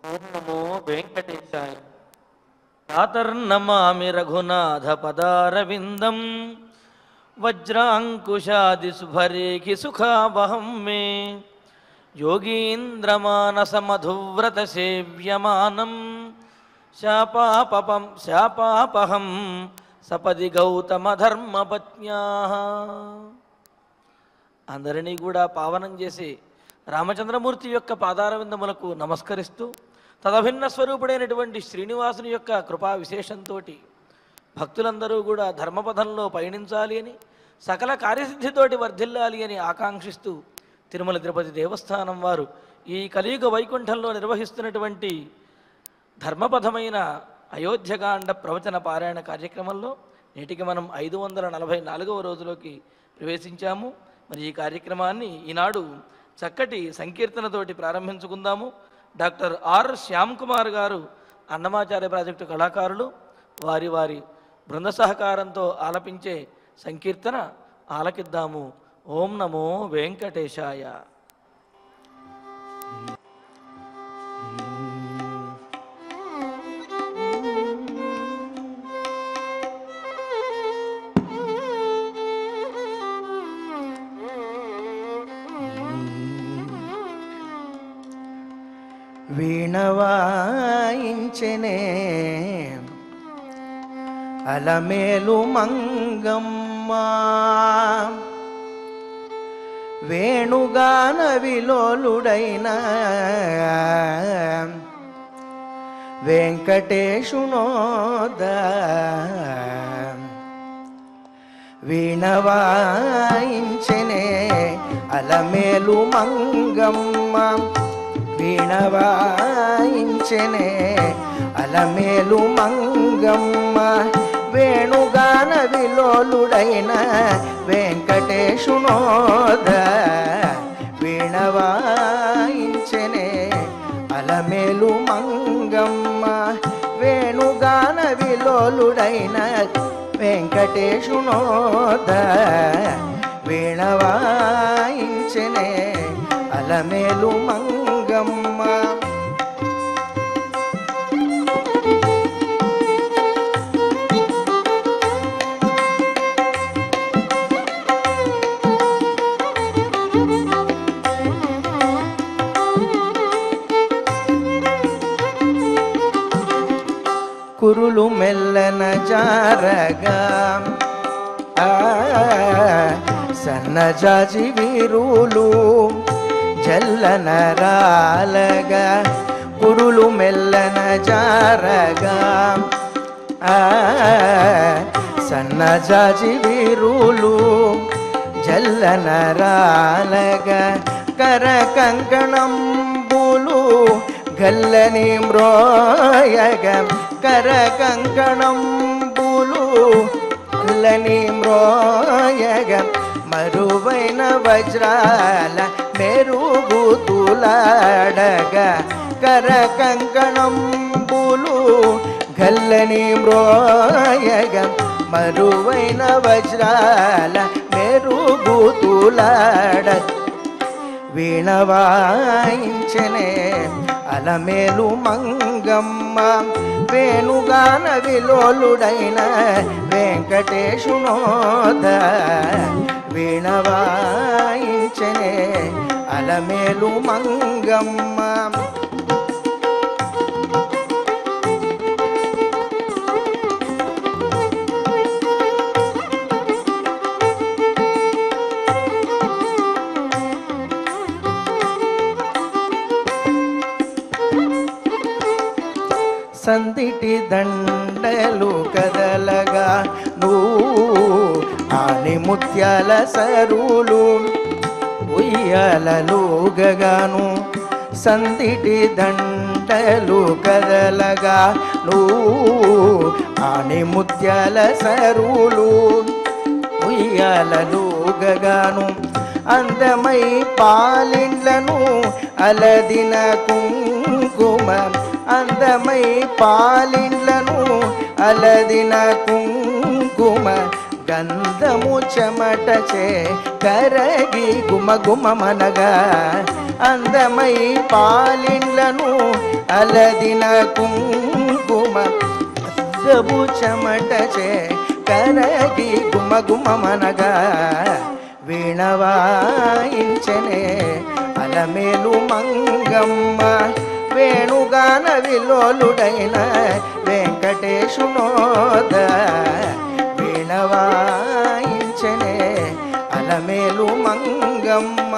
ఓం నమో వెంకటేశాయ. ప్రాతర్నమామి రఘునాథ పదారవిందం వజ్రాంకుశాది శుభరేఖి సుఖావహం మే యోగీంద్రమానసమధువ్రత సేవ్యమానం శాపాపహం సపది గౌతమ ధర్మపత్న్యా. అందరినీ కూడా పావనం చేసి రామచంద్రమూర్తి యొక్క పాదారవిందములకు నమస్కరిస్తూ తదభిన్న స్వరూపుడైనటువంటి శ్రీనివాసుని యొక్క కృపా విశేషంతో భక్తులందరూ కూడా ధర్మపథంలో పయనించాలి అని సకల కార్యసిద్ధితోటి వర్ధిల్లాలి అని ఆకాంక్షిస్తూ తిరుమల తిరుపతి దేవస్థానం వారు ఈ కలియుగ వైకుంఠంలో నిర్వహిస్తున్నటువంటి ధర్మపథమైన అయోధ్యకాండ ప్రవచన పారాయణ కార్యక్రమంలో నేటికి మనం 544వ రోజులోకి ప్రవేశించాము. మరి ఈ కార్యక్రమాన్ని ఈనాడు చక్కటి సంకీర్తనతోటి ప్రారంభించుకుందాము. డాక్టర్ ఆర్ శ్యామ్ కుమార్ గారు అన్నమాచార్య ప్రాజెక్టు కళాకారులు, వారి వారి బృంద సహకారంతో ఆలపించే సంకీర్తన ఆలకిద్దాము. ఓం నమో వెంకటేశాయ. వీణవాయించెనే అలమేలు మంగమ్మ, వేణుగాన విలోలుడైన వెంకటేశునోద. వీణవాయించెనే అలమేలు మంగమ్మ, వీణవాయించెనే అలమేలు మంగమ్మ, వేణుగాన విలోలుడైన వెంకటేశునోద. వీణవాయించెనే అలమేలు మంగమ్మ, వేణుగాన విలోలుడైన వెంకటేశునోద. వీణవాయించెనే అలమేలు మంగమ్మ. కురులు మెల్లన జారగా సన్నజాజి వీరులు జల్లన రాలగా, కురులు మెల్లన జారగా సన్నజాజి వీరులు జల్లన రాలగా, కర కంకణంబులు గల్లని మ్రోయగ, కర కంకణంబులు గల్లని మ్రోయగ, మరువైన వజ్రాల మెరుగుతులాడగా, కర కంకణంబులు గల్లని మ్రోయగ, మరువైన వజ్రాల మెరుగుతులాడ. వీణవాయించెనే అలమేలు మంగమ్మ, వేణుగాన విలోలుడైన వెంకటేశునోద. వీణవాయించెనే అలమేలు మంగమ్మ. సందిటి దండలు కదలగా ఆని ముత్యాల సరులు ఉయ్యాలలుగగాను, సందిటి దండలు కదలగా ఆని ముత్యాల సరులు ఉయ్యాలలుగగాను, అందమై పాలిండ్లను అలదిన కుంకుమ, అందమై పాలిండ్లను అలదిన కుంకుమ, గంధము చెమటచే కరగి గుమగుమనగా అందమై పాలిండ్లను అలదిన కుంకుమ అద్దపు చెమటచే కరగి గుమగుమనగా వీణవాయించనే అలమేలు మంగమ్మ వేణుగాన విలోలుడైన వెంకటేశునోద వీణవాయించనే అలమేలు మంగమ్మ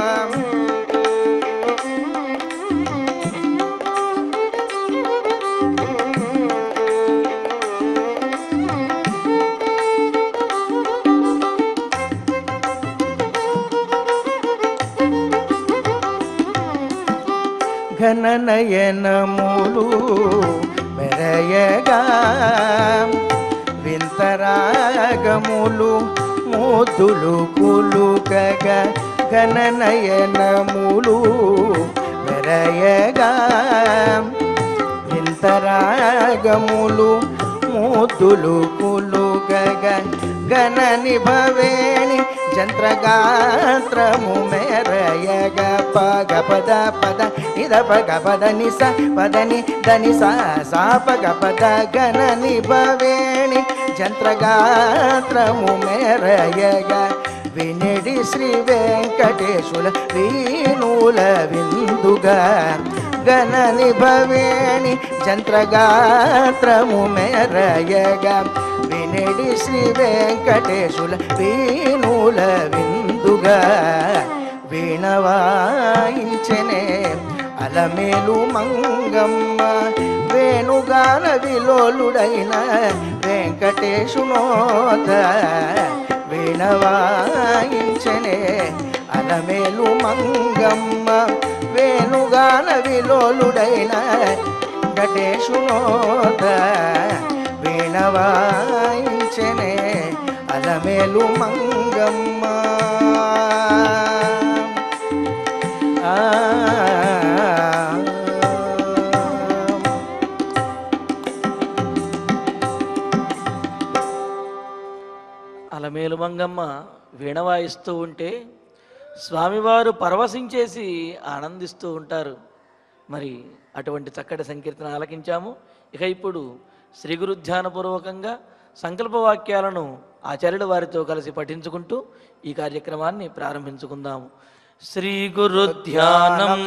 ఘననయనములు మెరయగా వింతరాగములు మూతులు కులుకగా ఘననయనములు మెరయగా వింతరాగములు మూతులు కులుకగా గణ నిభవేణి జంత్రగాత్రము మెరయగ పగ పద పద నిద పగ పద నిస పదని దని సా పగ పద గణ నిభవేణి జంత్రగాత్రము మెరయగ వినిడి శ్రీ వెంకటేశుల వీణుల విందుగా గణ నిభవేణి జంత్రగాత్రము మెరయగ వినిడి శ్రీ వెంకటేశుల వీణుల విందుగా వీణవాయించనే అలమేలు మంగమ్మ వేణుగాన విలోలుడైన వెంకటేశునోద వీణవాయించనే అలమేలు మంగమ్మ వేణుగాన విలోలుడైన వెంకటేశునోద వీణవాయించనే అలమేలు మంగమ్మ అలమేలు మంగమ్మ వీణ వాయిస్తూ ఉంటే స్వామివారు పరవశించేసి ఆనందిస్తూ ఉంటారు. మరి అటువంటి చక్కటి సంకీర్తన ఆలకించాము. ఇక ఇప్పుడు శ్రీ గురు ధ్యానపూర్వకంగా సంకల్ప వాక్యాలను ఆచార్యుల వారితో కలిసి పఠించుకుంటూ ఈ కార్యక్రమాన్ని ప్రారంభించుకుందాము. శ్రీ గురు ధ్యానం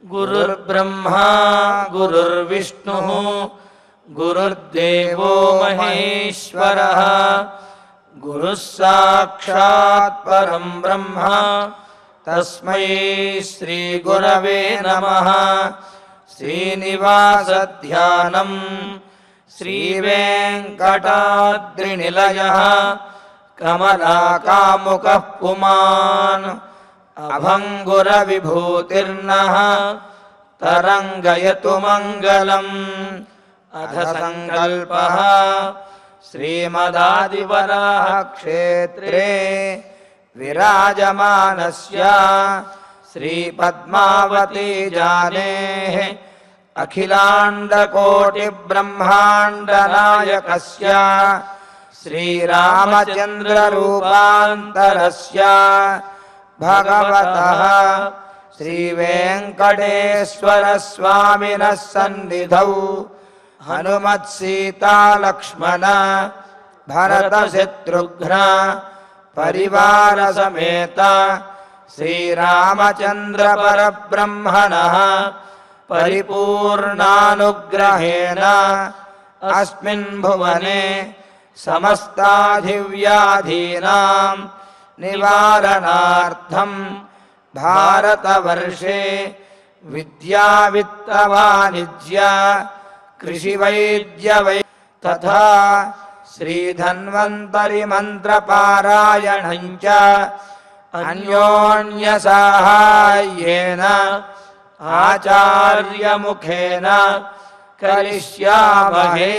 గురుర్బ్రహ్మ గురుర్విష్ణు గురుర్దేవో మహేశ్వరః గురుః సాక్షాత్ పరం బ్రహ్మ తస్మై శ్రీ గురవే నమః. శ్రీనివాస ధ్యానం శ్రీ వెంకటాద్రినిలయః కమలాకాముకః పుమాన్ అభంగుర విభూతిర్నః తరంగయతు మంగళం. అథ సంకల్పః శ్రీమదాదివరాహ క్షేత్రే విరాజమానస్య శ్రీ పద్మావతీ జానేః అఖిలాండకోటి బ్రహ్మాండ నాయకస్య శ్రీరామచంద్ర రూపాంతరస్య భగవతః శ్రీ వెంకటేశ్వర స్వామినః సన్నిధౌ హనుమత్ సీతా లక్ష్మణ భరత శత్రుఘ్న పరివార సమేత శ్రీరామచంద్ర పరబ్రహ్మణః పరిపూర్ణానుగ్రహేణ అస్మిన్ భువనే సమస్తాధివ్యాధీనాం నివారణార్థం భారతవర్షే విద్యా విత్త వాణిజ్య కృషి వైద్య తథా శ్రీధన్వంతరి మంత్ర పారాయణం చ అన్యోన్య సాహాయ్యేన ఆచార్య ముఖేన కరిష్యామహే.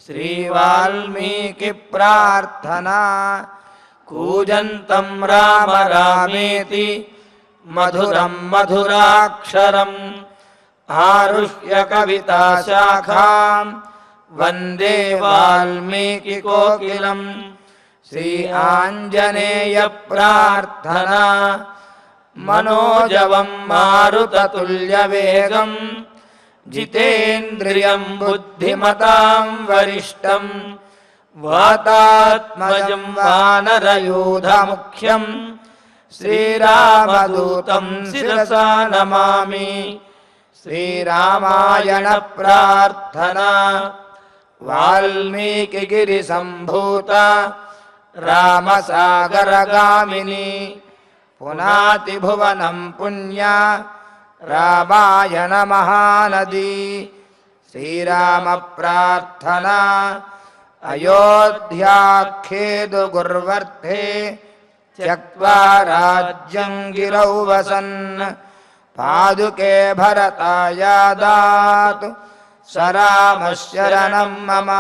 శ్రీ వాల్మీకి ప్రార్థనా కూజంతం రామ రామేతి మధురం మధురాక్షరం ఆరుహ్య కవితా శాఖాం వందే వాల్మీకి కోకిలం. శ్రీ ఆంజనేయ ప్రార్థనా మనోజవం మారుతతుల్యవేగం జితేంద్రియం బుద్ధిమతాం వరిష్టం వాతాత్మజం వానరయూధముఖ్యం శ్రీరామదూతం శిరసా నమామి. శ్రీరామాయణ ప్రార్థనా వాల్మీకిగిరి సంభూత రామసాగరగామిని పునాతి భువనం పుణ్యా రామాయణ మహానది. శ్రీరామ ప్రార్థనా అయోధ్యాఖ్యేదు గుర్వర్ధే త్యక్త్వా రాజ్యం గిరౌ వసన్ పాదుకే భరతాయాదాతు సరామశరణం మమ.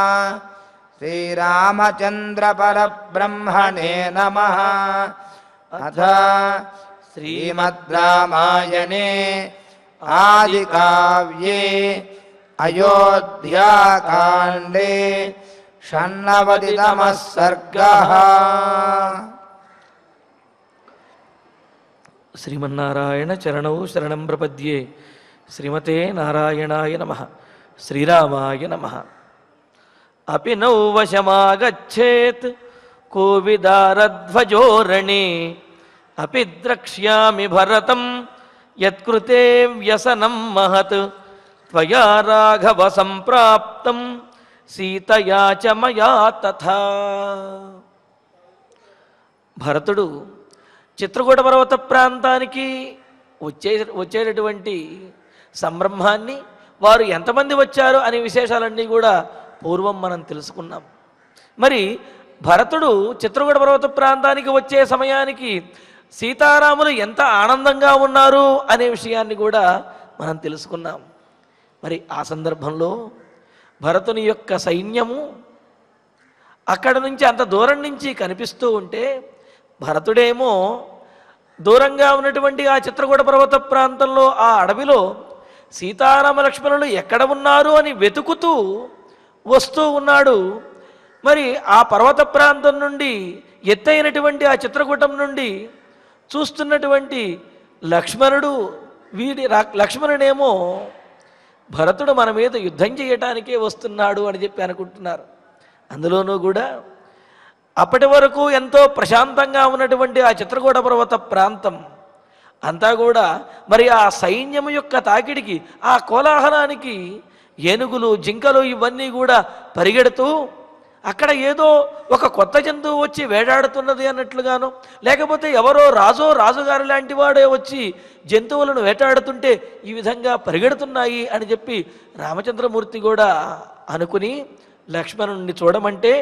శ్రీరామచంద్ర పరబ్రహ్మణే నమః. అథ శ్రీమద్ రామాయణే ఆదికావ్యే అయోధ్యాకాండే షణ్ణవతితమః సర్గః. శ్రీమన్నారాయణ చరణౌ శరణం ప్రపద్యే. శ్రీమతే నారాయణాయ నమః. శ్రీరామాయ నమః. అపి నౌ వశమాగచ్చేత్ కోవిదారధ్వజోరణే అపి ద్రక్ష్యామి భరతం యత్కృతే వ్యసనం మహత్ త్వయా రాఘవ సంప్రాప్తం సీతయా చ మయా తథా. భరతుడు చిత్రకూట పర్వత ప్రాంతానికి వచ్చేటటువంటి సంబ్రహ్మాన్ని, వారు ఎంతమంది వచ్చారు అనే విశేషాలన్నీ కూడా పూర్వం మనం తెలుసుకున్నాం. మరి భరతుడు చిత్రకూట పర్వత ప్రాంతానికి వచ్చే సమయానికి సీతారాములు ఎంత ఆనందంగా ఉన్నారు అనే విషయాన్ని కూడా మనం తెలుసుకున్నాం. మరి ఆ సందర్భంలో భరతుని యొక్క సైన్యము అక్కడ నుంచి అంత దూరం నుంచి కనిపిస్తూ ఉంటే, భరతుడేమో దూరంగా ఉన్నటువంటి ఆ చిత్రకూట పర్వత ప్రాంతంలో ఆ అడవిలో సీతారామ లక్ష్మణులు ఎక్కడ ఉన్నారు అని వెతుకుతూ వస్తూ ఉన్నాడు. మరి ఆ పర్వత ప్రాంతం నుండి ఎత్తైనటువంటి ఆ చిత్రకూటం నుండి చూస్తున్నటువంటి లక్ష్మణుడు లక్ష్మణుడేమో భరతుడు మన మీద యుద్ధం చేయటానికే వస్తున్నాడు అని చెప్పి అనుకుంటున్నారు. అందులోనూ కూడా అప్పటి వరకు ఎంతో ప్రశాంతంగా ఉన్నటువంటి ఆ చిత్రకూట పర్వత ప్రాంతం అంతా కూడా మరి ఆ సైన్యము యొక్క తాకిడికి, ఆ కోలాహలానికి ఏనుగులు, జింకలు ఇవన్నీ కూడా పరిగెడుతూ అక్కడ ఏదో ఒక కొత్త జంతువు వచ్చి వేటాడుతున్నది అన్నట్లుగాను, లేకపోతే ఎవరో రాజుగారు లాంటి వాడే వచ్చి జంతువులను వేటాడుతుంటే ఈ విధంగా పరిగెడుతున్నాయి అని చెప్పి రామచంద్రమూర్తి కూడా అనుకుని లక్ష్మణుడిని చూడమంటే,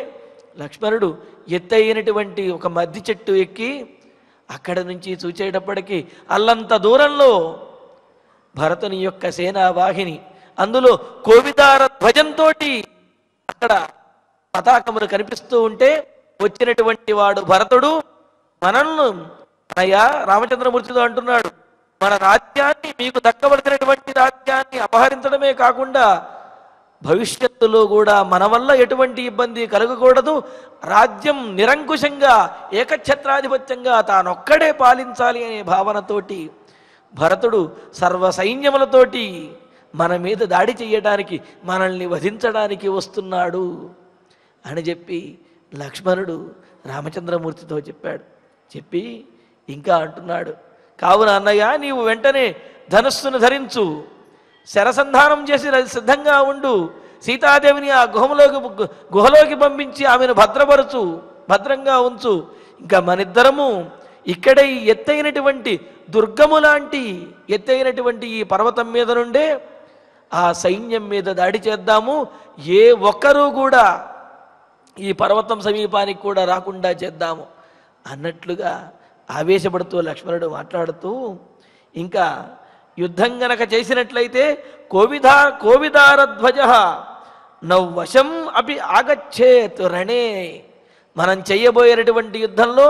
లక్ష్మణుడు ఎత్తైనటువంటి ఒక మద్ది చెట్టు ఎక్కి అక్కడ నుంచి చూచేటప్పటికీ అల్లంత దూరంలో భరతుని యొక్క సేనావాహిని, అందులో కోవిదార ధ్వజంతో అక్కడ పతాకములు కనిపిస్తూ ఉంటే వచ్చినటువంటి వాడు భరతుడు. మనల్ని అయ్యా రామచంద్రమూర్తితో అంటున్నాడు, మన రాజ్యాన్ని, మీకు దక్కవలసినటువంటి రాజ్యాన్ని అపహరించడమే కాకుండా భవిష్యత్తులో కూడా మన వల్ల ఎటువంటి ఇబ్బంది కలగకూడదు, రాజ్యం నిరంకుశంగా ఏకఛత్రాధిపత్యంగా తానొక్కడే పాలించాలి అనే భావనతోటి భరతుడు సర్వ సైన్యములతోటి మన మీద దాడి చెయ్యడానికి, మనల్ని వధించడానికి వస్తున్నాడు అని చెప్పి లక్ష్మణుడు రామచంద్రమూర్తితో చెప్పాడు. చెప్పి ఇంకా అంటున్నాడు, కావున అన్నయ్య నీవు వెంటనే ధనుస్సును ధరించు, శరసంధానం చేసి సిద్ధంగా ఉండు, సీతాదేవిని ఆ గుహలోకి పంపించి ఆమెను భద్రంగా ఉంచు. ఇంకా మనిద్దరము ఇక్కడే ఈ ఎత్తైనటువంటి దుర్గము లాంటి ఎత్తైనటువంటి ఈ పర్వతం మీద నుండే ఆ సైన్యం మీద దాడి చేద్దాము, ఏ ఒక్కరూ కూడా ఈ పర్వతం సమీపానికి కూడా రాకుండా చేద్దాము అన్నట్లుగా ఆవేశపడుతూ లక్ష్మణుడు మాట్లాడుతూ, ఇంకా యుద్ధం గనక చేసినట్లయితే కోవిదారధ్వజ నౌవశం అపి ఆగచ్చేత్ రణే, మనం చెయ్యబోయేటటువంటి యుద్ధంలో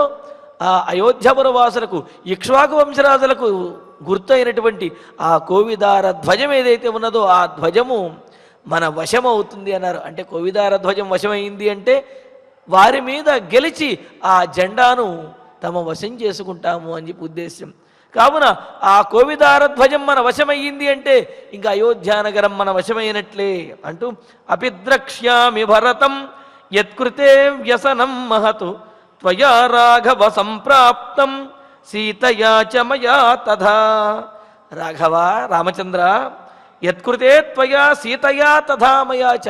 ఆ అయోధ్యపురవాసులకు, ఇక్ష్వాకు వంశరాజులకు గుర్తయినటువంటి ఆ కోవిదార ధ్వజం ఏదైతే ఉన్నదో ఆ ధ్వజము మన వశం అవుతుంది అన్నారు. అంటే కోవిదార ధ్వజం వశమైంది అంటే వారి మీద గెలిచి ఆ జెండాను తమ వశం చేసుకుంటాము అని చెప్పి ఉద్దేశం. కావున ఆ కోవిదార ధ్వజం మన వశమయ్యింది అంటే ఇంకా అయోధ్యానగరం మన వశమైనట్లే అంటూ అపిద్రక్ష్యామి భరతం యత్కృతే వ్యసనం మహతు త్వయా రాఘవ సంప్రాప్తం సీతయా చ మయా తథా. రాఘవ, రామచంద్ర, యత్కృతే త్వయా సీతయా తథా మయా చ,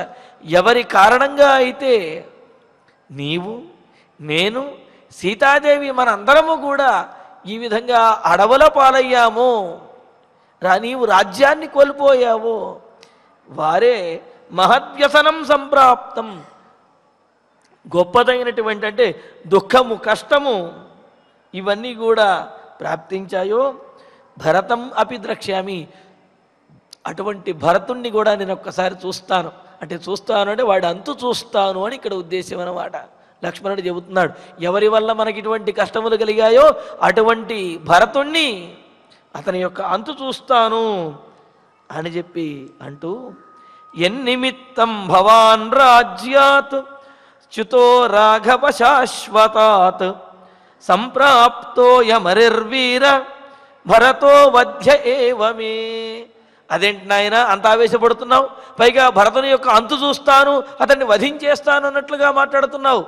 ఎవరి కారణంగా అయితే నీవు, నేను, సీతాదేవి మనందరము కూడా ఈ విధంగా అడవుల పాలయ్యామో, నీవు రాజ్యాన్ని కోల్పోయావో, వారే మహద్వ్యసనం సంప్రాప్తం, గొప్పదైనటువంటి అంటే దుఃఖము, కష్టము ఇవన్నీ కూడా ప్రాప్తించాయో. భరతం అపి ద్రక్ష్యామి, అటువంటి భరతుణ్ణి కూడా నేను ఒక్కసారి చూస్తాను. అంటే చూస్తాను అంటే వాడి అంతు చూస్తాను అని ఇక్కడ ఉద్దేశం అన్నమాట. లక్ష్మణుడు చెబుతున్నాడు, ఎవరి వల్ల మనకి ఇటువంటి కష్టములు కలిగాయో అటువంటి భరతుణ్ణి, అతని యొక్క అంతు చూస్తాను అని చెప్పి అంటూ, ఎన్నిమిత్తం భవాన్ రాజ్యాత్ చ్యుతో రాఘవ శాశ్వతాత్ సంప్రాప్తోయమరిర్వీర భరతో వధ్య ఏవమే. అదేంటి నాయన అంత ఆవేశపడుతున్నావు? పైగా భరతుని యొక్క అంతు చూస్తాను, అతన్ని వధించేస్తాను అన్నట్లుగా మాట్లాడుతున్నావు,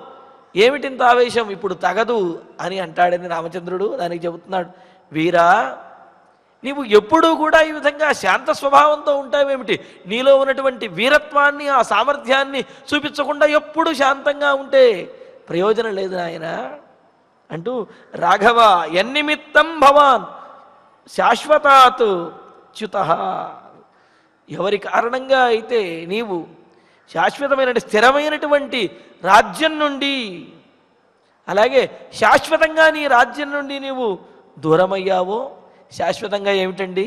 ఏమిటింత ఆవేశం? ఇప్పుడు తగదు అని అంటాడని రామచంద్రుడు దానికి చెబుతున్నాడు, వీరా, నీవు ఎప్పుడూ కూడా ఈ విధంగా శాంత స్వభావంతో ఉంటావేమిటి? నీలో ఉన్నటువంటి వీరత్వాన్ని, ఆ సామర్థ్యాన్ని చూపించకుండా ఎప్పుడు శాంతంగా ఉంటే ప్రయోజనం లేదు నాయన అంటూ, రాఘవ ఎన్నిమిత్తం భవాన్ శాశ్వతాత్ చ్యుత, ఎవరి కారణంగా అయితే నీవు శాశ్వతమైన స్థిరమైనటువంటి రాజ్యం నుండి, అలాగే శాశ్వతంగా నీ రాజ్యం నుండి నీవు దూరమయ్యావో. శాశ్వతంగా ఏమిటండి?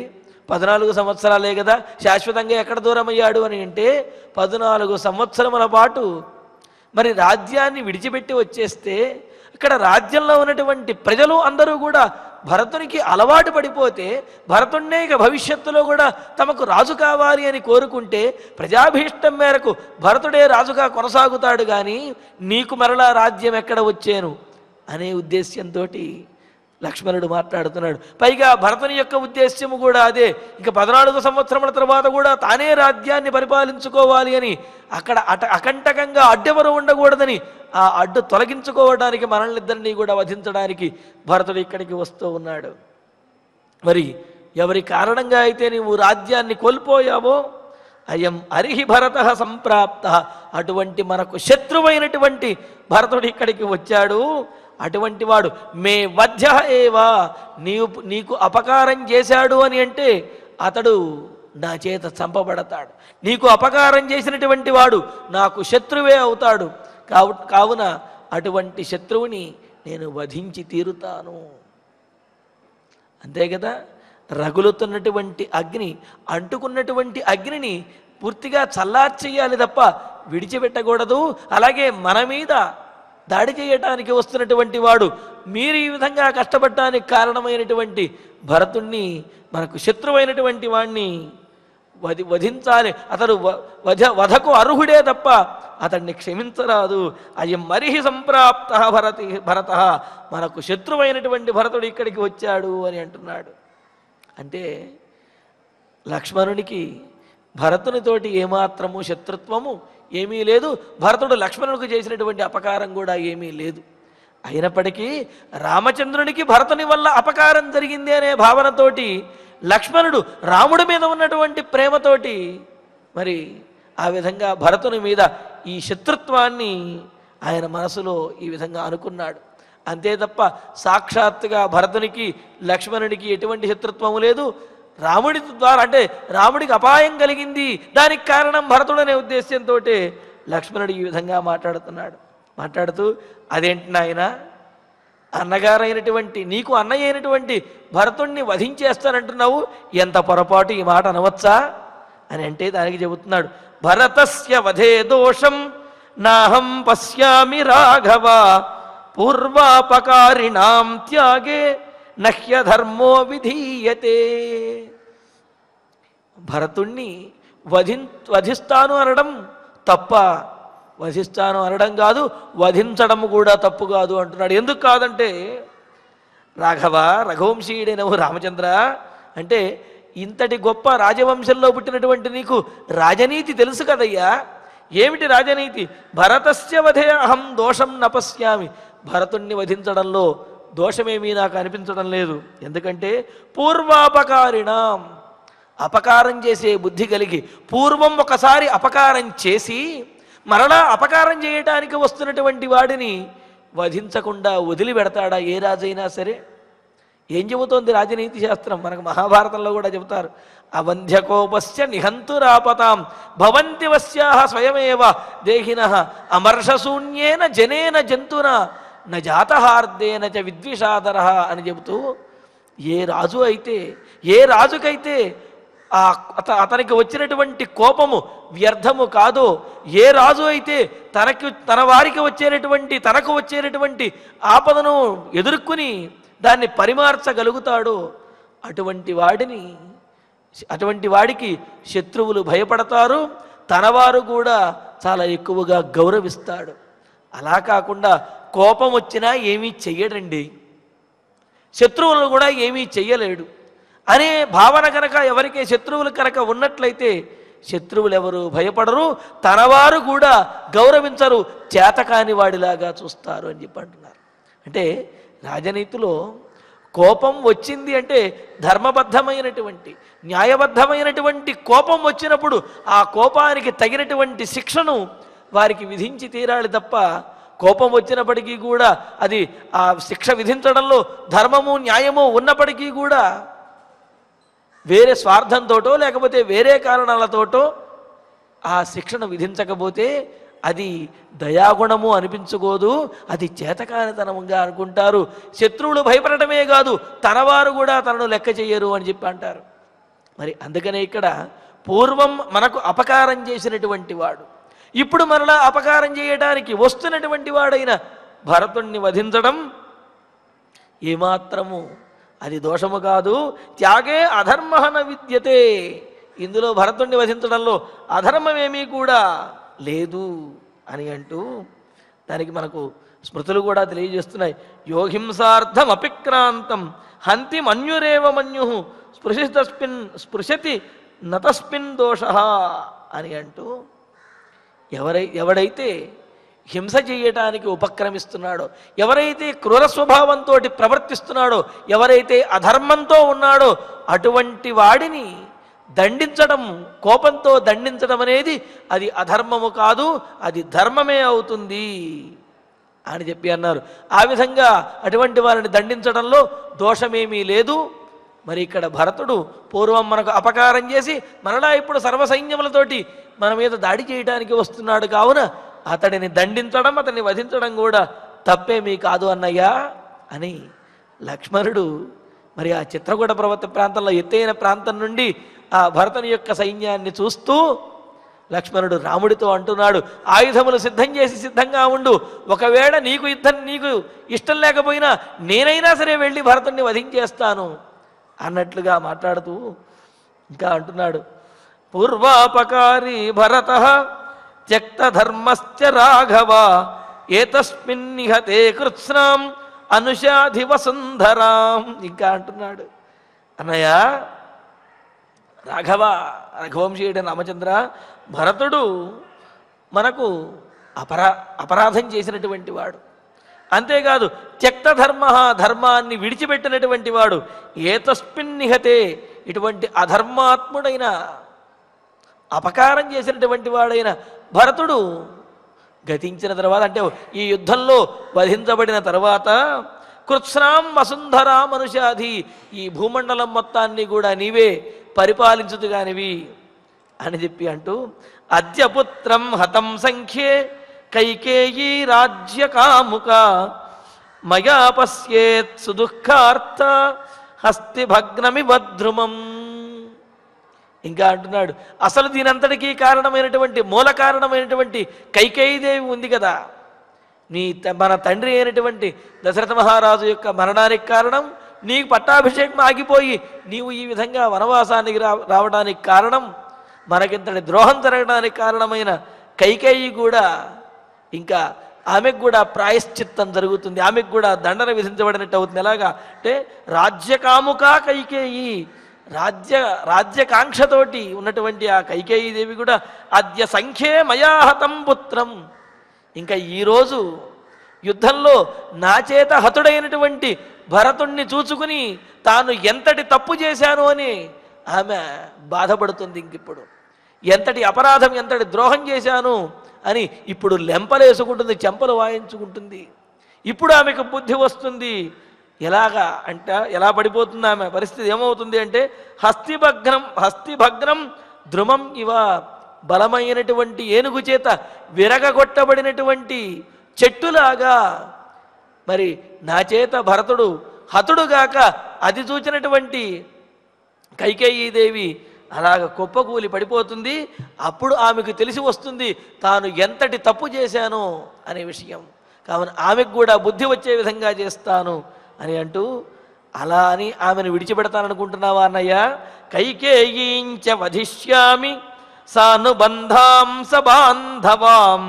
14 సంవత్సరాలే కదా. శాశ్వతంగా ఎక్కడ దూరమయ్యాడు అని అంటే 14 సంవత్సరముల పాటు మరి రాజ్యాన్ని విడిచిపెట్టి వచ్చేస్తే ఇక్కడ రాజ్యంలో ఉన్నటువంటి ప్రజలు అందరూ కూడా భరతునికి అలవాటు పడిపోతే, భరతుణ్ణే ఇక భవిష్యత్తులో కూడా తమకు రాజు కావాలి అని కోరుకుంటే ప్రజాభీష్టం మేరకు భరతుడే రాజుగా కొనసాగుతాడు, కానీ నీకు మరలా రాజ్యం ఎక్కడ వచ్చేను అనే ఉద్దేశ్యంతో లక్ష్మణుడు మాట్లాడుతున్నాడు. పైగా భరతుని యొక్క ఉద్దేశ్యము కూడా అదే. ఇక 14 సంవత్సరముల తర్వాత కూడా తానే రాజ్యాన్ని పరిపాలించుకోవాలి అని, అక్కడ అకంటకంగా అడ్డెవరు ఉండకూడదని ఆ అడ్డు తొలగించుకోవడానికి, మనల్నిద్దరినీ కూడా వధించడానికి భరతుడు ఇక్కడికి వస్తూ ఉన్నాడు. మరి ఎవరి కారణంగా అయితే నీవు రాజ్యాన్ని కోల్పోయావో, అయం అరిహి భరత సంప్రాప్త, అటువంటి మనకు శత్రువైనటువంటి భరతుడు ఇక్కడికి వచ్చాడు. అటువంటి వాడు మే వధ్య ఏవా, నీకు అపకారం చేశాడు అని అంటే అతడు నా చేత చంపబడతాడు. నీకు అపకారం చేసినటువంటి వాడు నాకు శత్రువే అవుతాడు. కావున అటువంటి శత్రువుని నేను వధించి తీరుతాను. అంతే కదా. రగులుతున్నటువంటి అగ్ని, అంటుకున్నటువంటి అగ్నిని పూర్తిగా చల్లార్చేయాలి తప్ప విడిచిపెట్టకూడదు. అలాగే మన మీద దాడి చేయటానికి వస్తున్నటువంటి వాడు, మీరు ఈ విధంగా కష్టపడటానికి కారణమైనటువంటి భరతుణ్ణి, మనకు శత్రువైనటువంటి వాణ్ణి వధించాలి. అతడు వధకు అర్హుడే తప్ప అతన్ని క్షమించరాదు. అయం మరిహి సంప్రాప్త భరత, మనకు శత్రువైనటువంటి భరతుడు ఇక్కడికి వచ్చాడు అని అంటున్నాడు. అంటే లక్ష్మణునికి భరతునితోటి ఏమాత్రము శత్రుత్వము ఏమీ లేదు. భరతుడు లక్ష్మణునికి చేసినటువంటి అపకారం కూడా ఏమీ లేదు. అయినప్పటికీ రామచంద్రునికి భరతుని వల్ల అపకారం జరిగింది అనే భావనతోటి లక్ష్మణుడు రాముడి మీద ఉన్నటువంటి ప్రేమతోటి మరి ఆ విధంగా భరతుని మీద ఈ శత్రుత్వాన్ని ఆయన మనసులో ఈ విధంగా అనుకున్నాడు. అంతే తప్ప సాక్షాత్తుగా భరతునికి లక్ష్మణుడికి ఎటువంటి శత్రుత్వము లేదు. రాముడి ద్వారా అంటే రాముడికి అపాయం కలిగింది, దానికి కారణం భరతుడనే ఉద్దేశ్యంతో లక్ష్మణుడు ఈ విధంగా మాట్లాడుతూ అదేంటి నాయన, అన్నగారైనటువంటి నీకు అన్నయ్య అయినటువంటి భరతుణ్ణి వధించేస్తానంటున్నావు, ఎంత పొరపాటు, ఈ మాట అనవచ్చా అని అంటే దానికి చెబుతున్నాడు, భరతస్య వధే దోషం నాహం పశ్యామి రాఘవ పూర్వాపకారిణాం త్యాగే నహ్యధర్మో విధీయతే. భరతుణ్ణి వధిస్తాను అనడం తప్ప, వధిస్తాను అనడం కాదు, వధించడం కూడా తప్పు కాదు అంటున్నాడు. ఎందుకు కాదంటే రాఘవ రఘువంశీయుడైనవు రామచంద్ర అంటే ఇంతటి గొప్ప రాజవంశంలో పుట్టినటువంటి నీకు రాజనీతి తెలుసు కదయ్యా. ఏమిటి రాజనీతి? భరతస్య వధే అహం దోషం నపశ్యామి. భరతుణ్ణి వధించడంలో దోషమేమీ నాకు అనిపించడం లేదు. ఎందుకంటే పూర్వాపకారిణం, అపకారం చేసే బుద్ధి కలిగి పూర్వం ఒకసారి అపకారం చేసి మరలా అపకారం చేయటానికి వస్తున్నటువంటి వాడిని వధించకుండా వదిలిపెడతాడా ఏ రాజైనా సరే? ఏం చెబుతోంది రాజనీతి శాస్త్రం? మనకు మహాభారతంలో కూడా చెబుతారు. అవంధ్యకోపస్య నిహంతురాపతాం భవంతి వస్యాహ స్వయమేవ దేహినః అమర్షశూన్యేన జనేన జంతున న జాతహార్దేన చ విద్విషాదరః అని చెబుతూ, ఏ రాజుకైతే అతనికి వచ్చినటువంటి కోపము వ్యర్థము కాదో, ఏ రాజు అయితే తనకు వచ్చేటటువంటి ఆపదను ఎదుర్కొని దాన్ని పరిమార్చగలుగుతాడో అటువంటి వాడికి శత్రువులు భయపడతారు, తనవారు కూడా చాలా ఎక్కువగా గౌరవిస్తాడు. అలా కాకుండా కోపం వచ్చినా ఏమీ చెయ్యడండి, శత్రువులను కూడా ఏమీ చెయ్యలేడు అనే భావన కనుక ఎవరికి శత్రువులు కనుక ఉన్నట్లయితే శత్రువులు ఎవరు భయపడరు, తనవారు కూడా గౌరవించరు, చేతకాని వాడిలాగా చూస్తారు అని చెప్పి అంటున్నారు. అంటే రాజనీతిలో కోపం వచ్చింది అంటే ధర్మబద్ధమైనటువంటి న్యాయబద్ధమైనటువంటి కోపం వచ్చినప్పుడు ఆ కోపానికి తగినటువంటి శిక్షను వారికి విధించి తీరాలి తప్ప, కోపం వచ్చినప్పటికీ కూడా అది ఆ శిక్ష విధించడంలో ధర్మము న్యాయము ఉన్నప్పటికీ కూడా వేరే స్వార్థంతోటో లేకపోతే వేరే కారణాలతోటో ఆ శిక్షను విధించకపోతే అది దయాగుణము అనిపించుకోదు, అది చేతకానితనంగా అనుకుంటారు. శత్రువులు భయపడటమే కాదు, తనవారు కూడా తనను లెక్క చెయ్యరు అని చెప్పి అంటారు. మరి అందుకనే ఇక్కడ పూర్వం మనకు అపకారం చేసినటువంటి వాడు ఇప్పుడు మరలా అపకారం చేయడానికి వస్తున్నటువంటి వాడైన భరతుణ్ణి వధించడం ఏమాత్రము అది దోషము కాదు. త్యాగే అధర్మహన విద్యతే. ఇందులో భరతుణ్ణి వధించడంలో అధర్మమేమీ కూడా లేదు అని అంటూ దానికి మనకు స్మృతులు కూడా తెలియజేస్తున్నాయి. యోహింసార్థం అపిక్రాంతం హంతి మన్యురేవ మన్యు స్పృశతి నతస్మిన్ దోష అని అంటూ ఎవడైతే హింస చేయటానికి ఉపక్రమిస్తున్నాడో, ఎవరైతే క్రూర స్వభావంతో ప్రవర్తిస్తున్నాడో, ఎవరైతే అధర్మంతో ఉన్నాడో అటువంటి వాడిని దండించడం, కోపంతో దండించడం అనేది అది అధర్మము కాదు, అది ధర్మమే అవుతుంది అని చెప్పి అన్నారు. ఆ విధంగా అటువంటి వారిని దండించడంలో దోషమేమీ లేదు. మరి ఇక్కడ భరతుడు పూర్వం మనకు అపకారం చేసి మరలా ఇప్పుడు సర్వసైన్యములతోటి మన మీద దాడి చేయడానికి వస్తున్నాడు కావున అతడిని దండించడం, అతన్ని వధించడం కూడా తప్పేమీ కాదు అన్నయ్యా అని లక్ష్మణుడు మరి ఆ చిత్రకూట పర్వత ప్రాంతంలో ఎత్తైన ప్రాంతం నుండి ఆ భరతుని యొక్క సైన్యాన్ని చూస్తూ లక్ష్మణుడు రాముడితో అంటున్నాడు, ఆయుధములు సిద్ధం చేసి సిద్ధంగా ఉండు, ఒకవేళ నీకు ఇష్టం లేకపోయినా నేనైనా సరే వెళ్ళి భరతుణ్ణి వధించేస్తాను అన్నట్లుగా మాట్లాడుతూ ఇంకా అంటున్నాడు, పూర్వాపకారి భరత త్యక్త ధర్మశ్చ రాఘవ ఏతస్మిన్నిహతే కృత్స్నాం అనుషాధి వసుంధరాం. ఇంకా అంటున్నాడు, అన్నయ్య రాఘవ రఘువంశీయుడు రామచంద్ర, భరతుడు మనకు అపరాధం చేసినటువంటి వాడు, అంతేకాదు త్యక్త ధర్మాన్ని విడిచిపెట్టినటువంటి వాడు, ఏతస్మిన్నిహతే ఇటువంటి అధర్మాత్ముడైన అపకారం చేసినటువంటి వాడైన భరతుడు గతించిన తర్వాత అంటే ఈ యుద్ధంలో వధించబడిన తర్వాత కృత్స్నాం వసుంధరాం అనుషాధి, ఈ భూమండలం మొత్తాన్ని కూడా నీవే పరిపాలించుతుగానివి అని చెప్పి అంటూ, అద్యపుత్రం హతం సంఖ్యే కైకేయీ రాజ్య కాముక మయా పశ్యేత్ సుదుఃఖార్థ హస్తి భగ్నమివ ధ్రుమం. ఇంకా అంటున్నాడు, అసలు దీనంతటికీ కారణమైనటువంటి మూల కారణమైనటువంటి కైకేయీదేవి ఉంది కదా, మన తండ్రి అయినటువంటి దశరథ మహారాజు యొక్క మరణానికి కారణం, నీకు పట్టాభిషేకం ఆగిపోయి నీవు ఈ విధంగా వనవాసానికి రావడానికి కారణం, మనకింతటి ద్రోహం జరగడానికి కారణమైన కైకేయి కూడా ఇంకా ఆమెకు కూడా ప్రాయశ్చిత్తం జరుగుతుంది, ఆమెకు కూడా దండన విధించబడినట్టు అవుతుంది. ఎలాగా అంటే రాజ్యకాముకా కైకేయి, రాజ్యకాంక్షతోటి ఉన్నటువంటి ఆ కైకేయీ దేవి కూడా అద్య సంఖ్యే మయా హతం పుత్రం, ఇంకా ఈరోజు యుద్ధంలో నా చేత హతుడైనటువంటి భరతుణ్ణి చూచుకుని తాను ఎంతటి తప్పు చేశాను అని ఆమె బాధపడుతుంది. ఇంకిప్పుడు ఎంతటి అపరాధం, ఎంతటి ద్రోహం చేశాను అని ఇప్పుడు లెంపలేసుకుంటుంది, చెంపలు వాయించుకుంటుంది. ఇప్పుడు ఆమెకు బుద్ధి వస్తుంది. ఎలాగా అంటే ఎలా పడిపోతుంది ఆమె పరిస్థితి, ఏమవుతుంది అంటే హస్తిభగ్నం ద్రుమం ఇవ, బలమైనటువంటి ఏనుగు చేత విరగగొట్టబడినటువంటి చెట్టులాగా మరి నా చేత భరతుడు హతుడుగాక అది చూచినటువంటి కైకేయీదేవి అలాగ కుప్పకూలి పడిపోతుంది. అప్పుడు ఆమెకు తెలిసి వస్తుంది తాను ఎంతటి తప్పు చేశానో అనే విషయం. కావున ఆమెకు కూడా బుద్ధి వచ్చే విధంగా చేస్తాను అని అంటూ, అలా అని ఆమెను విడిచిపెడతాననుకుంటున్నావా అన్నయ్య? కైకేయీంచ వధిష్యామి సానుబంధాం సబాంధవాం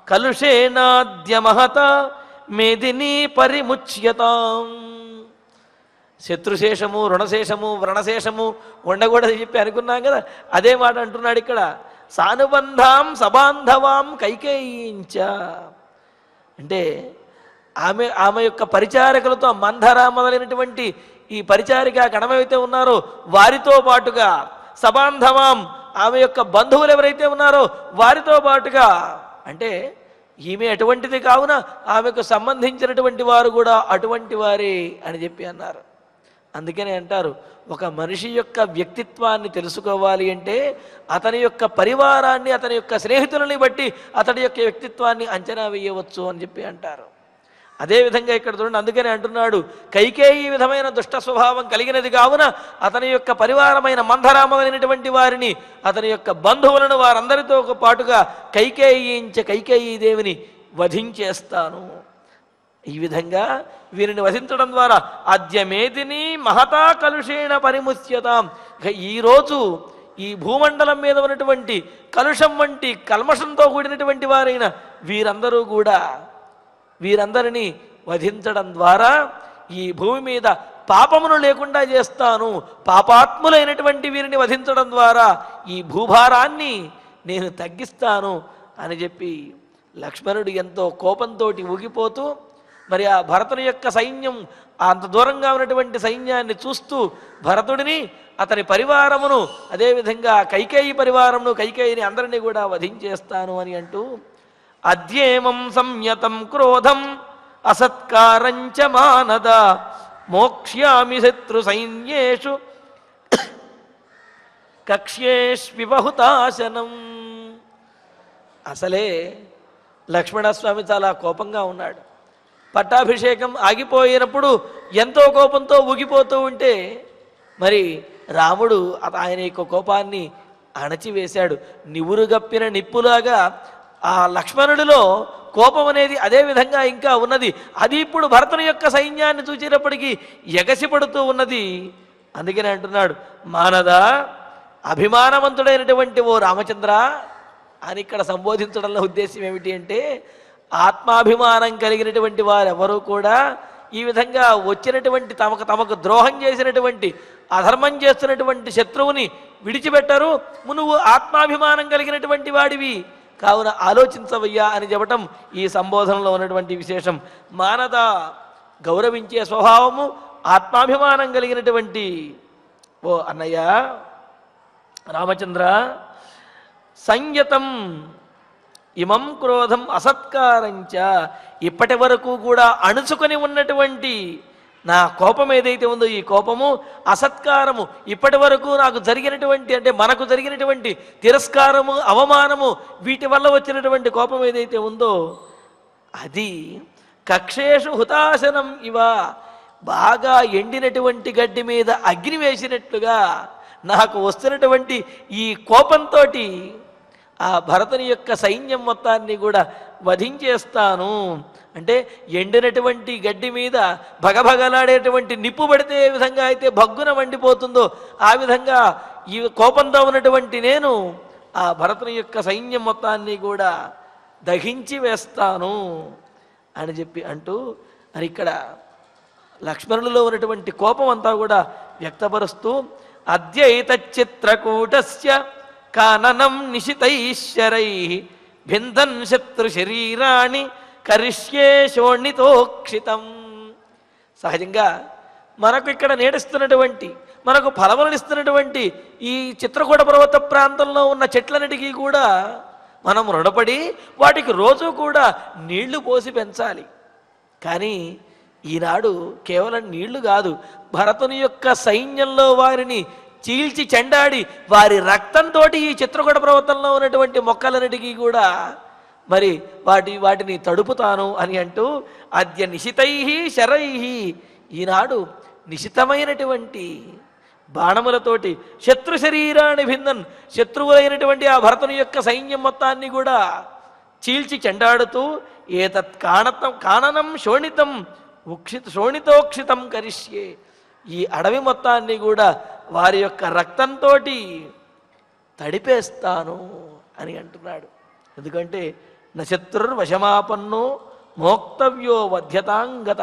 కలుషేనాద్య మహత మేదిని పరిముచ్యతాం. శత్రుశేషము, రుణశేషము, వ్రణశేషము ఉండకూడదు చెప్పి అనుకున్నాం కదా, అదే మాట అంటున్నాడు ఇక్కడ. సానుబంధాం సబాంధవాం కైకేయీంచ అంటే ఆమె యొక్క పరిచారకులతో, మంధర మొదలైనటువంటి ఈ పరిచారిక గణమైతే ఉన్నారో వారితో పాటుగా, సబాంధవాం ఆమె యొక్క బంధువులు ఎవరైతే ఉన్నారో వారితో పాటుగా, అంటే ఈమె అటువంటిది కావున ఆమెకు సంబంధించినటువంటి వారు కూడా అటువంటి వారే అని చెప్పి అన్నారు. అందుకనే అంటారు, ఒక మనిషి యొక్క వ్యక్తిత్వాన్ని తెలుసుకోవాలి అంటే అతని యొక్క పరివారాన్ని, అతని యొక్క స్నేహితులని బట్టి అతడి యొక్క వ్యక్తిత్వాన్ని అంచనా వేయవచ్చు అని చెప్పి అంటారు. అదేవిధంగా ఇక్కడ చూడండి, అందుకనే అంటున్నాడు కైకేయి విధమైన దుష్ట స్వభావం కలిగినది కావున అతని యొక్క పరివారమైన మంధరామమైనటువంటి వారిని, అతని యొక్క బంధువులను వారందరితో పాటుగా కైకేయీ దేవిని వధించేస్తాను. ఈ విధంగా వీరిని వధించడం ద్వారా అద్యమేదిని మహతా కలుషేణ పరిముచ్యతాం. ఈరోజు ఈ భూమండలం మీద ఉన్నటువంటి కలుషం వంటి కల్మషంతో కూడినటువంటి వారైన వీరందరినీ వధించడం ద్వారా ఈ భూమి మీద పాపమును లేకుండా చేస్తాను. పాపాత్ములైనటువంటి వీరిని వధించడం ద్వారా ఈ భూభారాన్ని నేను తగ్గిస్తాను అని చెప్పి లక్ష్మణుడు ఎంతో కోపంతో ఊగిపోతూ, మరి ఆ భరతుని యొక్క సైన్యం అంత దూరంగా ఉన్నటువంటి సైన్యాన్ని చూస్తూ భరతుడిని, అతని పరివారమును, అదేవిధంగా కైకేయి పరివారమును, కైకేయిని అందరినీ కూడా వధించేస్తాను అని అంటూ, అద్యేమం సంయతం క్రోధం అసత్కారంచ మానద మోక్ష్యామి శత్రు సైన్యేషు కక్ష్యేష్విబహుతాశనం. అసలే లక్ష్మణస్వామి చాలా కోపంగా ఉన్నాడు. పట్టాభిషేకం ఆగిపోయినప్పుడు ఎంతో కోపంతో ఊగిపోతూ ఉంటే మరి రాముడు ఆయన యొక్క కోపాన్ని అణచివేశాడు. నివురుగప్పిన నిప్పులాగా ఆ లక్ష్మణుడిలో కోపం అనేది అదే విధంగా ఇంకా ఉన్నది. అది ఇప్పుడు భరతుని యొక్క సైన్యాన్ని చూసేటప్పటికీ ఎగసిపడుతూ ఉన్నది. అందుకనే అంటున్నాడు, మానద అభిమానవంతుడైనటువంటి ఓ రామచంద్ర అని ఇక్కడ సంబోధించడంలో ఉద్దేశం ఏమిటి అంటే, ఆత్మాభిమానం కలిగినటువంటి వారెవరూ కూడా ఈ విధంగా వచ్చినటువంటి తమకు ద్రోహం చేసినటువంటి, అధర్మం చేస్తున్నటువంటి శత్రువుని విడిచిపెట్టరు. నువ్వు ఆత్మాభిమానం కలిగినటువంటి వాడివి కావున ఆలోచించవయ్యా అని చెప్పటం ఈ సంబోధనలో ఉన్నటువంటి విశేషం. మానద గౌరవించే స్వభావము, ఆత్మాభిమానం కలిగినటువంటి ఓ అన్నయ్య రామచంద్ర, సంయతం ఇమం క్రోధం అసత్కారంచ, ఇప్పటి వరకు కూడా అణుచుకొని ఉన్నటువంటి నా కోపం ఏదైతే ఉందో ఈ కోపము అసత్కారము, ఇప్పటి వరకు నాకు జరిగినటువంటి అంటే మనకు జరిగినటువంటి తిరస్కారము, అవమానము, వీటి వల్ల వచ్చినటువంటి కోపం ఏదైతే ఉందో అది కక్షేషు హుతాశనం ఇవ, బాగా ఎండినటువంటి గడ్డి మీద అగ్ని వేసినట్లుగా నాకు వస్తున్నటువంటి ఈ కోపంతో ఆ భరతుని యొక్క సైన్యం మొత్తాన్ని కూడా వధించేస్తాను. అంటే ఎండినటువంటి గడ్డి మీద భగభగలాడేటువంటి నిప్పు పడితే ఏ విధంగా అయితే భగ్గున మండిపోతుందో ఆ విధంగా ఈ కోపంతో ఉన్నటువంటి నేను ఆ భరతుని యొక్క సైన్యం మొత్తాన్ని కూడా దహించి వేస్తాను అని చెప్పి అంటూ మరి ఇక్కడ లక్ష్మణులో ఉన్నటువంటి కోపం అంతా కూడా వ్యక్తపరుస్తూ అద్యైత చిత్రకూటస్య కాననం నిశితైశ్వరై భిందన్ శత్రు శరీరాణి కరిష్యే శోణితోక్షితం. సహజంగా మనకు ఇక్కడ నేడుస్తున్నటువంటి మనకు ఫలములనిస్తున్నటువంటి ఈ చిత్రకూట పర్వత ప్రాంతంలో ఉన్న చెట్లన్నిటికీ కూడా మనం రుణపడి వాటికి రోజు కూడా నీళ్లు పోసి పెంచాలి. కానీ ఈనాడు కేవలం నీళ్లు కాదు, భరతుని యొక్క సైన్యంలో వారిని చీల్చి చెండాడి వారి రక్తంతో ఈ చిత్రకూట పర్వతంలో ఉన్నటువంటి మొక్కలన్నిటికీ కూడా మరి వాటిని తడుపుతాను అని అంటూ అద్య నిశితై శరై, ఈనాడు నిశితమైనటువంటి బాణములతోటి శత్రు శరీరాన్ని భిందన్, శత్రువులైనటువంటి ఆ భరతుని యొక్క సైన్యం మొత్తాన్ని కూడా చీల్చి చెండాడుతూ ఏతత్ కాననం శోణితం శోణితోక్షితం కరిష్యే, ఈ అడవి మొత్తాన్ని కూడా వారి యొక్క రక్తంతో తడిపేస్తాను అని అంటున్నాడు. ఎందుకంటే నశత్రుర్వశమాపన్నో మోక్తవ్యో వధ్యతాంగత,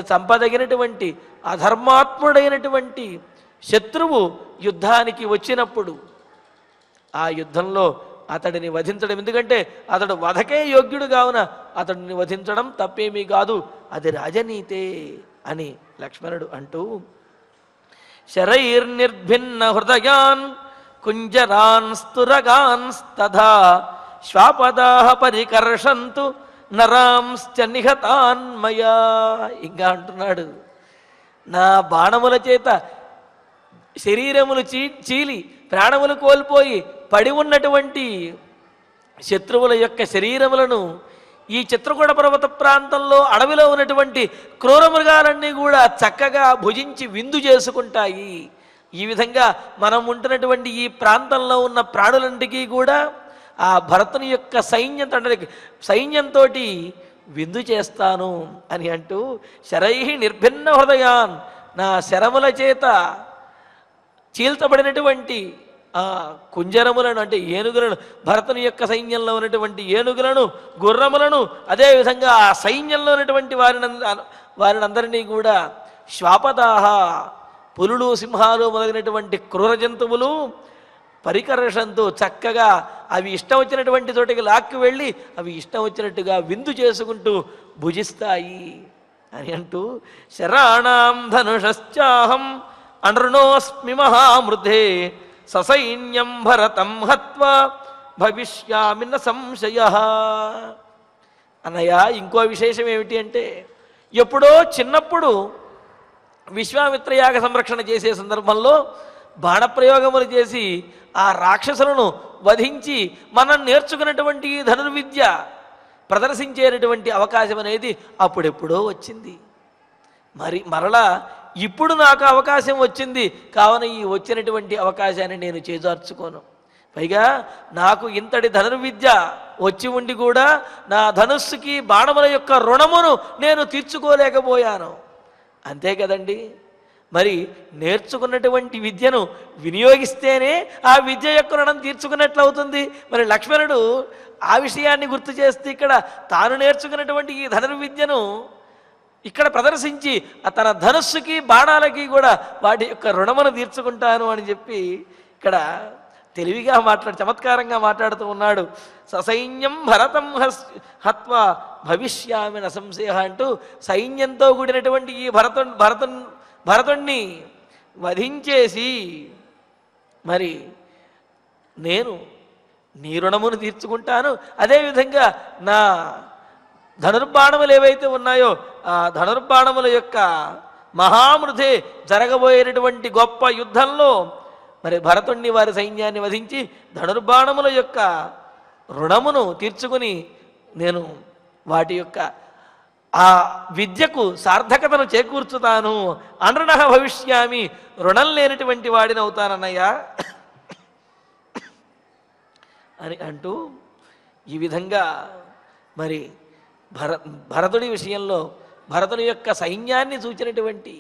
చంపదగినటువంటి అధర్మాత్ముడైనటువంటి శత్రువు యుద్ధానికి వచ్చినప్పుడు ఆ యుద్ధంలో అతడిని వధించడం, ఎందుకంటే అతడు వధకే యోగ్యుడు కావున అతడిని వధించడం తప్పేమీ కాదు, అది రాజనీతే అని లక్ష్మణుడు అంటూ శరైర్నిర్భిన్న హృదయాన్ కుంజరాన్ స్తురగాన్స్తథా శ్వాపదాహ పరికర్షంతు నరాంశ్చ నిహతాన్మయా. ఇంకా అంటున్నాడు, నా బాణముల చేత శరీరములు చీలి ప్రాణములు కోల్పోయి పడి ఉన్నటువంటి శత్రువుల యొక్క శరీరములను ఈ చిత్రకూట పర్వత ప్రాంతంలో అడవిలో ఉన్నటువంటి క్రూర మృగాలన్నీ కూడా చక్కగా భుజించి విందు చేసుకుంటాయి. ఈ విధంగా మనం ఉంటున్నటువంటి ఈ ప్రాంతంలో ఉన్న ప్రాణులంటికీ కూడా ఆ భరతుని యొక్క సైన్యంతో విందు చేస్తాను అని అంటూ శరై నిర్భిన్న హృదయాన్, నా శరముల చేత చీల్చబడినటువంటి ఆ కుంజరములను అంటే ఏనుగులను, భరతుని యొక్క సైన్యంలో ఉన్నటువంటి ఏనుగులను, గుర్రములను, అదేవిధంగా ఆ సైన్యంలో ఉన్నటువంటి వారిని అందరినీ కూడా శ్వాపదాహ, పులులు సింహాలు మొదలైనటువంటి క్రూర జంతువులు పరికర్షంతో చక్కగా అవి ఇష్టం వచ్చినటువంటి చోటికి లాక్కి వెళ్ళి అవి ఇష్టం వచ్చినట్టుగా విందు చేసుకుంటూ భుజిస్తాయి అని అంటూ శరాణాం ధనుషశ్చాహం అనృణోస్మి మహామృధే ససైన్యం భరతం హత్వా భవిష్యామి న సంశయః. అన్నయ్య, ఇంకో విశేషం ఏమిటి అంటే, ఎప్పుడో చిన్నప్పుడు విశ్వామిత్రయాగ సంరక్షణ చేసే సందర్భంలో బాణప్రయోగములు చేసి ఆ రాక్షసులను వధించి మనం నేర్చుకున్నటువంటి ధనుర్విద్య ప్రదర్శించేటటువంటి అవకాశం అనేది అప్పుడెప్పుడో వచ్చింది. మరలా ఇప్పుడు నాకు అవకాశం వచ్చింది కావున ఈ వచ్చినటువంటి అవకాశాన్ని నేను చేజార్చుకోను. పైగా నాకు ఇంతటి ధనుర్విద్య వచ్చి ఉండి కూడా నా ధనుస్సుకి బాణముల యొక్క రుణమును నేను తీర్చుకోలేకపోయాను. అంతే కదండి, మరి నేర్చుకున్నటువంటి విద్యను వినియోగిస్తేనే ఆ విద్య యొక్క రుణం తీర్చుకున్నట్లు అవుతుంది. మరి లక్ష్మణుడు ఆ విషయాన్ని గుర్తు చేస్తే ఇక్కడ తాను నేర్చుకున్నటువంటి ఈ ధనుర్విద్యను ఇక్కడ ప్రదర్శించి తన ధనుస్సుకి బాణాలకి కూడా వాటి యొక్క రుణమును తీర్చుకుంటాను అని చెప్పి ఇక్కడ తెలివిగా చమత్కారంగా మాట్లాడుతూ ఉన్నాడు. ససైన్యం భరతం హత్వా భవిష్యామి న సంశయ అంటూ సైన్యంతో కూడినటువంటి ఈ భరతుణ్ణి వధించేసి మరి నేను నీ రుణమును తీర్చుకుంటాను, అదేవిధంగా నా ధనుర్బాణములు ఏవైతే ఉన్నాయో ఆ ధనుర్బాణముల యొక్క మహామృధే జరగబోయేటటువంటి గొప్ప యుద్ధంలో మరి భరతుణ్ణి వారి సైన్యాన్ని వధించి ధనుర్బాణముల యొక్క రుణమును తీర్చుకుని నేను వాటి యొక్క ఆ విద్యకు సార్థకతను చేకూర్చుతాను. అనృణ భవిష్యామి, రుణం లేనటువంటి వాడిని అవుతానన్నయ్యా అని అంటూ ఈ విధంగా మరి భరతుడి విషయంలో భరతుని యొక్క సైన్యాన్ని చూచినటువంటి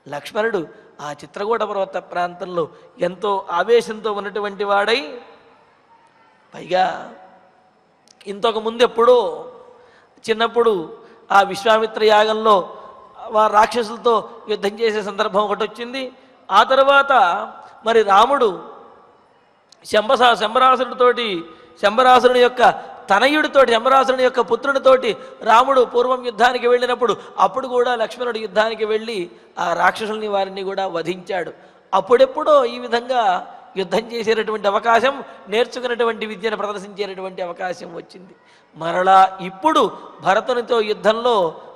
లక్ష్మణుడు ఆ చిత్రకూట పర్వత ప్రాంతంలో ఎంతో ఆవేశంతో ఉన్నటువంటి వాడై పైగా ఇంతకు ముందు ఎప్పుడో చిన్నప్పుడు ఆ విశ్వామిత్ర యాగంలో రాక్షసులతో యుద్ధం చేసే సందర్భం ఒకటి వచ్చింది. ఆ తర్వాత మరి రాముడు శంబరాసురుని యొక్క తనయుడితోటి, శంబరాసురుని యొక్క పుత్రునితోటి రాముడు పూర్వం యుద్ధానికి వెళ్ళినప్పుడు అప్పుడు కూడా లక్ష్మణుడు యుద్ధానికి వెళ్ళి ఆ రాక్షసుల్ని వారిని కూడా వధించాడు. అప్పుడెప్పుడో ఈ విధంగా యుద్ధం చేసేటటువంటి అవకాశం, నేర్చుకున్నటువంటి విద్యను ప్రదర్శించేటటువంటి అవకాశం వచ్చింది. మరలా ఇప్పుడు భరతునితో యుద్ధంలో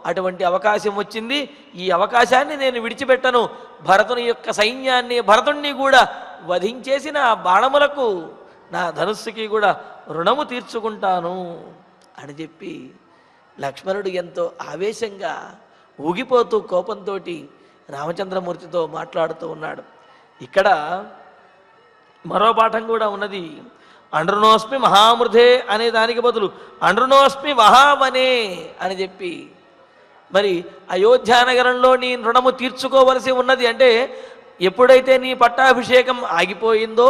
అటువంటి అవకాశం వచ్చింది. ఈ అవకాశాన్ని నేను విడిచిపెట్టను. భరతుని యొక్క సైన్యాన్ని, భరతుణ్ణి కూడా వధించేసిన బాణములకు, నా ధనుస్సుకి కూడా రుణము తీర్చుకుంటాను అని చెప్పి లక్ష్మణుడు ఎంతో ఆవేశంగా ఊగిపోతూ కోపంతో రామచంద్రమూర్తితో మాట్లాడుతూ ఉన్నాడు. ఇక్కడ మరో పాఠం కూడా ఉన్నది. అండ్రునోస్మి మహామృధే అనే దానికి బదులు అండ్రునోస్మి మహావనే అని చెప్పి మరి అయోధ్యానగరంలో నీ రుణము తీర్చుకోవలసి ఉన్నది. అంటే ఎప్పుడైతే నీ పట్టాభిషేకం ఆగిపోయిందో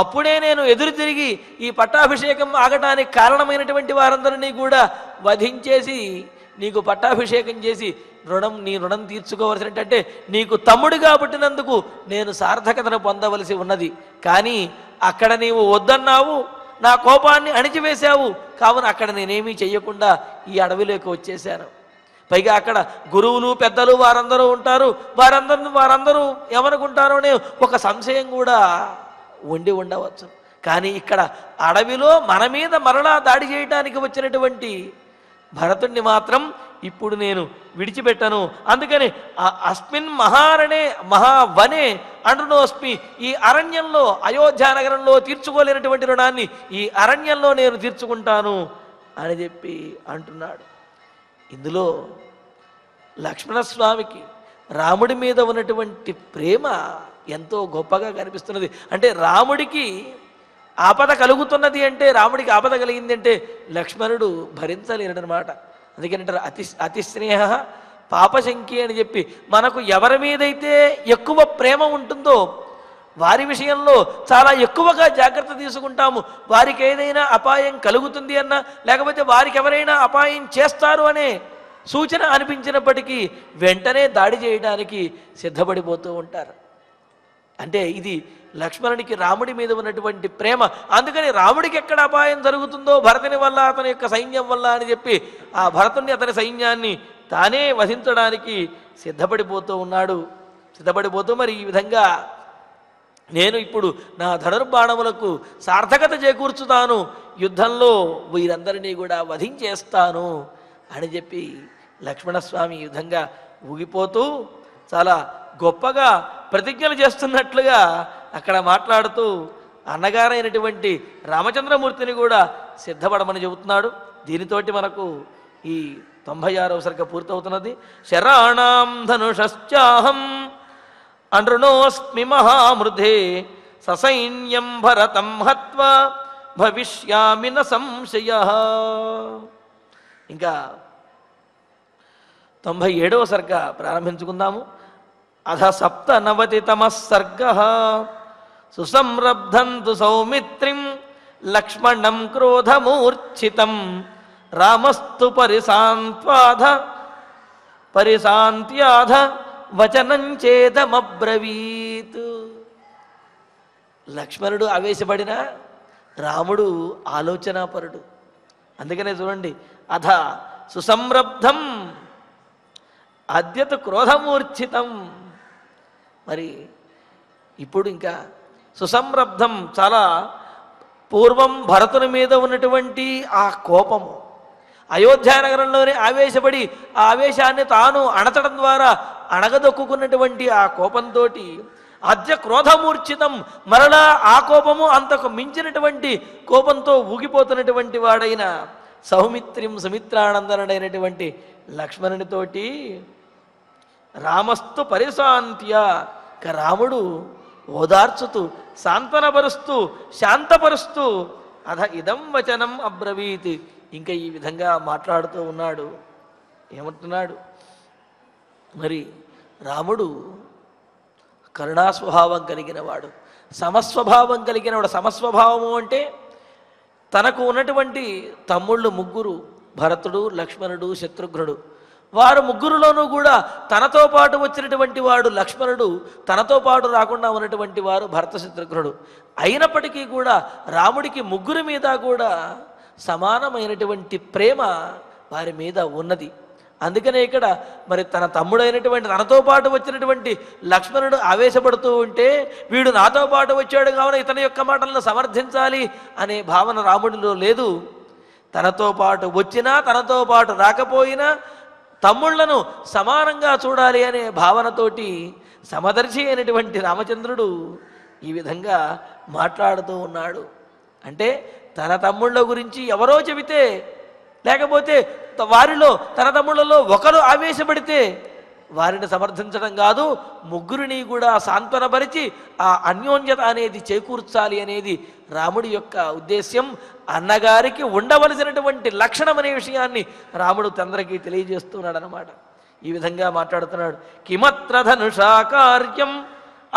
అప్పుడే నేను ఎదురు తిరిగి ఈ పట్టాభిషేకం ఆగటానికి కారణమైనటువంటి వారందరినీ కూడా వధించేసి నీకు పట్టాభిషేకం చేసి నీ రుణం తీర్చుకోవలసినట్టే, నీకు తమ్ముడిగా పుట్టినందుకు నేను సార్థకతను పొందవలసి ఉన్నది. కానీ అక్కడ నీవు వద్దన్నావు, నా కోపాన్ని అణిచివేశావు. కావున అక్కడ నేనేమీ చెయ్యకుండా ఈ అడవిలోకి వచ్చేశాను. పైగా అక్కడ గురువులు, పెద్దలు వారందరూ ఉంటారు. వారందరూ ఏమనుకుంటారో అనే ఒక సంశయం కూడా ఉండవచ్చు. కానీ ఇక్కడ అడవిలో మన మీద మరలా దాడి చేయడానికి వచ్చినటువంటి భరతుణ్ణి మాత్రం ఇప్పుడు నేను విడిచిపెట్టను. అందుకని అస్మిన్ మహావనే అండ్రునోస్మి, ఈ అరణ్యంలో, అయోధ్యానగరంలో తీర్చుకోలేనటువంటి రుణాన్ని ఈ అరణ్యంలో నేను తీర్చుకుంటాను అని చెప్పి అంటున్నాడు. ఇందులో లక్ష్మణస్వామికి రాముడి మీద ఉన్నటువంటి ప్రేమ ఎంతో గొప్పగా కనిపిస్తున్నది. అంటే రాముడికి ఆపద కలుగుతున్నది అంటే, రాముడికి ఆపద కలిగింది అంటే లక్ష్మణుడు భరించలేడనమాట. అందుకనంటారు అతిస్నేహ పాపశంకి అని చెప్పి, మనకు ఎవరి మీదైతే ఎక్కువ ప్రేమ ఉంటుందో వారి విషయంలో చాలా ఎక్కువగా జాగ్రత్త తీసుకుంటాము. వారికి ఏదైనా అపాయం కలుగుతుంది అన్నా, లేకపోతే వారికి ఎవరైనా అపాయం చేస్తారు అనే సూచన అనిపించినప్పటికీ వెంటనే దాడి చేయడానికి సిద్ధపడిపోతూ ఉంటారు. అంటే ఇది లక్ష్మణునికి రాముడి మీద ఉన్నటువంటి ప్రేమ. అందుకని రాముడికి ఎక్కడ అపాయం జరుగుతుందో భరతుని వల్ల, అతని యొక్క సైన్యం వల్ల అని చెప్పి ఆ భరతుని, అతని సైన్యాన్ని తానే వధించడానికి సిద్ధపడిపోతూ ఉన్నాడు. సిద్ధపడిపోతూ మరి ఈ విధంగా నేను ఇప్పుడు నా ధనుర్బాణములకు సార్థకత చేకూర్చుతాను, యుద్ధంలో వీరందరినీ కూడా వధించేస్తాను అని చెప్పి లక్ష్మణస్వామి ఈ విధంగా ఊగిపోతూ చాలా గొప్పగా ప్రతిజ్ఞలు చేస్తున్నట్లుగా అక్కడ మాట్లాడుతూ అన్నగారైనటువంటి రామచంద్రమూర్తిని కూడా సిద్ధపడమని చెబుతున్నాడు. దీనితోటి మనకు ఈ 96వ సర్గ పూర్తవుతున్నది. శరాణాం ధనుషశ్చాహం అండ్రునోస్మి మహామృధే ససైన్యం భరతం హత్వా భవిష్యామి న సంశయః. ఇంకా 97వ సర్గ ప్రారంభించుకుందాము. అధ 97తమ సర్గః సుసంరబ్ధంతు సౌమిత్రిం లక్ష్మణం క్రోధమూర్ఛితం రామస్తు పరిశాంత్యాధ వచనం చేదమబ్రవీత్. లక్ష్మణుడు ఆవేశపడిన రాముడు ఆలోచనాపరుడు. అందుకనే చూడండి, అధ సుసంరబ్ధం అద్యత్ క్రోధమూర్ఛితం. మరి ఇప్పుడు ఇంకా సుసంరబ్ధం, చాలా పూర్వం భరతుని మీద ఉన్నటువంటి ఆ కోపము, అయోధ్యానగరంలోనే ఆవేశపడి ఆ ఆవేశాన్ని తాను అణచడం ద్వారా అణగదొక్కున్నటువంటి ఆ కోపంతో అద్య క్రోధమూర్ఛితం, మరలా ఆ కోపము అంతకు మించినటువంటి కోపంతో ఊగిపోతున్నటువంటి వాడైన సుమిత్రానందనుడైనటువంటి లక్ష్మణునితోటి రామస్తు పరిశాంత్య, రాముడు ఓదార్చుతూ సాంత్వనపరుస్తూ శాంతపరుస్తూ అధ ఇదం వచనం అబ్రవీత్, ఇంకా ఈ విధంగా మాట్లాడుతూ ఉన్నాడు. ఏమంటున్నాడు మరి, రాముడు కరుణాస్వభావం కలిగిన వాడు, సమస్వభావం కలిగిన వాడు. సమస్వభావము అంటే తనకు ఉన్నటువంటి తమ్ముళ్ళు ముగ్గురు, భరతుడు, లక్ష్మణుడు, శత్రుఘ్నుడు. వారు ముగ్గురులోనూ కూడా తనతో పాటు వచ్చినటువంటి వాడు లక్ష్మణుడు, తనతో పాటు రాకుండా ఉన్నటువంటి వారు భరత శత్రుఘ్నుడు. అయినప్పటికీ కూడా రాముడికి ముగ్గురి మీద కూడా సమానమైనటువంటి ప్రేమ వారి మీద ఉన్నది. అందుకనే ఇక్కడ మరి తన తమ్ముడైనటువంటి తనతో పాటు వచ్చినటువంటి లక్ష్మణుడు ఆవేశపడుతూ ఉంటే, వీడు నాతో పాటు వచ్చాడు కావున ఇతని యొక్క మాటలను సమర్థించాలి అనే భావన రాముడిలో లేదు. తనతో పాటు వచ్చినా తనతో పాటు రాకపోయినా తమ్ముళ్లను సమానంగా చూడాలి అనే భావనతోటి సమదర్శి అయినటువంటి రామచంద్రుడు ఈ విధంగా మాట్లాడుతూ ఉన్నాడు. అంటే తన తమ్ముళ్ళ గురించి ఎవరో చెబితే, లేకపోతే వారిలో తన తమ్ముళ్ళలో ఒకరు ఆవేశపడితే వారిని సమర్థించడం కాదు, ముగ్గురిని కూడా సాంత్వనపరిచి ఆ అన్యోన్యత అనేది చేకూర్చాలి అనేది రాముడి యొక్క ఉద్దేశ్యం. అన్నగారికి ఉండవలసినటువంటి లక్షణం అనే విషయాన్ని రాముడు తండ్రికి తెలియజేస్తున్నాడు అన్నమాట. ఈ విధంగా మాట్లాడుతున్నాడు. కిమత్ర ధనుషా కార్యం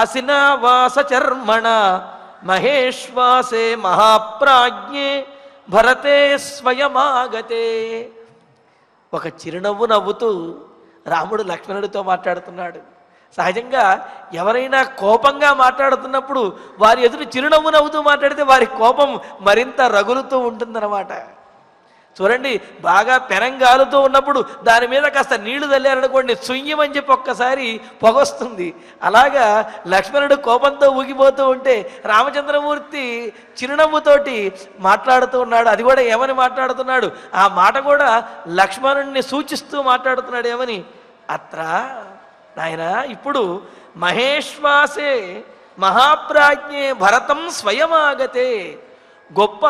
అసినావాస చర్మణ మహేశ్వాసే మహాప్రాజ్ఞే భరతే స్వయమాగతే. ఒక చిరునవ్వు నవ్వుతూ రాముడు లక్ష్మణుడితో మాట్లాడుతున్నాడు. సహజంగా ఎవరైనా కోపంగా మాట్లాడుతున్నప్పుడు వారి ఎదురు చిరునవ్వు నవ్వుతూ మాట్లాడితే వారి కోపం మరింత రగులుతూ ఉంటుందన్నమాట. చూడండి, బాగా పెనంగాలుతూ ఉన్నప్పుడు దాని మీద కాస్త నీళ్లు చల్లారనుకోండి, సుయ్యమని చెప్పి ఒక్కసారి పొగొస్తుంది. అలాగా లక్ష్మణుడు కోపంతో ఊగిపోతూ ఉంటే రామచంద్రమూర్తి చిరునవ్వుతోటి మాట్లాడుతూ ఉన్నాడు. అది కూడా ఏమని మాట్లాడుతున్నాడు, ఆ మాట కూడా లక్ష్మణుడిని సూచిస్తూ మాట్లాడుతున్నాడు. ఏమని, అత్ర నాయన ఇప్పుడు మహేశ్వాసే మహాప్రాజ్ఞే భరతం స్వయమాగతే. గొప్ప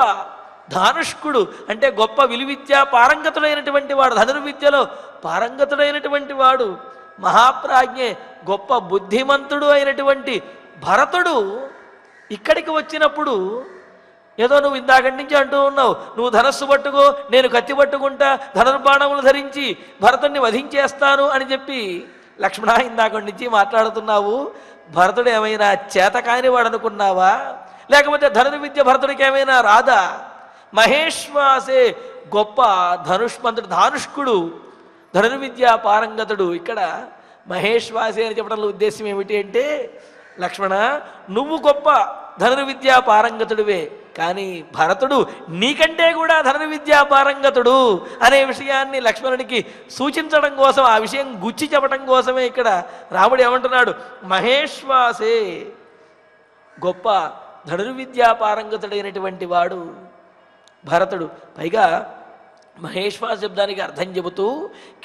ధానుష్కుడు అంటే గొప్ప విలువిద్య పారంగతుడైనటువంటి వాడు, ధనుర్విద్యలో పారంగతుడైనటువంటి వాడు, మహాప్రాజ్ఞే గొప్ప బుద్ధిమంతుడు అయినటువంటి భరతుడు ఇక్కడికి వచ్చినప్పుడు ఏదో నువ్వు ఇందాకటి నుంచి అంటూ ఉన్నావు, నువ్వు ధనస్సు పట్టుకో, నేను కత్తి పట్టుకుంటా, ధనుర్బాణములు ధరించి భరతుడిని వధించేస్తాను అని చెప్పి లక్ష్మణ ఇందాకటి నుంచి మాట్లాడుతున్నావు. భరతుడు ఏమైనా చేతకాని వాడు అనుకున్నావా? లేకపోతే ధనుర్విద్య భరతుడికి ఏమైనా రాదా? మహేశ్వాసే గొప్ప ధనుష్మంతుడు, ధానుష్కుడు, ధనుర్విద్యా పారంగతుడు. ఇక్కడ మహేశ్వాసే అని చెప్పడంలో ఉద్దేశం ఏమిటి అంటే, లక్ష్మణ నువ్వు గొప్ప ధనుర్విద్యా పారంగతుడివే, కానీ భరతుడు నీకంటే కూడా ధనుర్విద్యా పారంగతుడు అనే విషయాన్ని లక్ష్మణుడికి సూచించడం కోసం, ఆ విషయం గుచ్చి చెప్పడం కోసమే ఇక్కడ రాముడు ఏమంటున్నాడు, మహేశ్వాసే గొప్ప ధనుర్విద్యా పారంగతుడైనటువంటి వాడు భరతుడు. పైగా మహేశ్వాస శబ్దానికి అర్థం చెబుతూ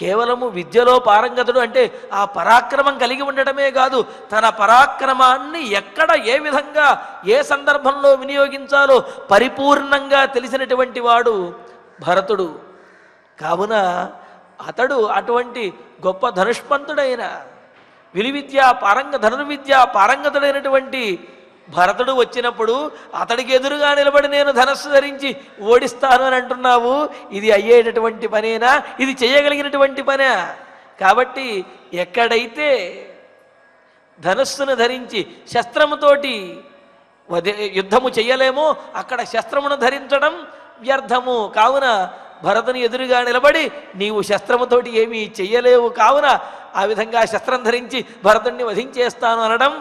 కేవలము విద్యలో పారంగతుడు అంటే ఆ పరాక్రమం కలిగి ఉండటమే కాదు, తన పరాక్రమాన్ని ఎక్కడ ఏ విధంగా ఏ సందర్భంలో వినియోగించాలో పరిపూర్ణంగా తెలిసినటువంటి వాడు భరతుడు. కావున అతడు అటువంటి గొప్ప ధనుష్మంతుడైన ధనుర్విద్యా పారంగతుడైనటువంటి భరతుడు వచ్చినప్పుడు అతడికి ఎదురుగా నిలబడి నేను ధనస్సు ధరించి ఓడిస్తాను అని అంటున్నావు. ఇది అయ్యేటటువంటి పనేనా? ఇది చేయగలిగినటువంటి పనే? కాబట్టి ఎక్కడైతే ధనస్సును ధరించి శస్త్రముతోటి యుద్ధము చెయ్యలేమో అక్కడ శస్త్రమును ధరించడం వ్యర్థము. కావున భరతుని ఎదురుగా నిలబడి నీవు శస్త్రముతోటి ఏమీ చెయ్యలేవు, కావున ఆ విధంగా శస్త్రం ధరించి భరతుణ్ణి వధించేస్తాను అనడం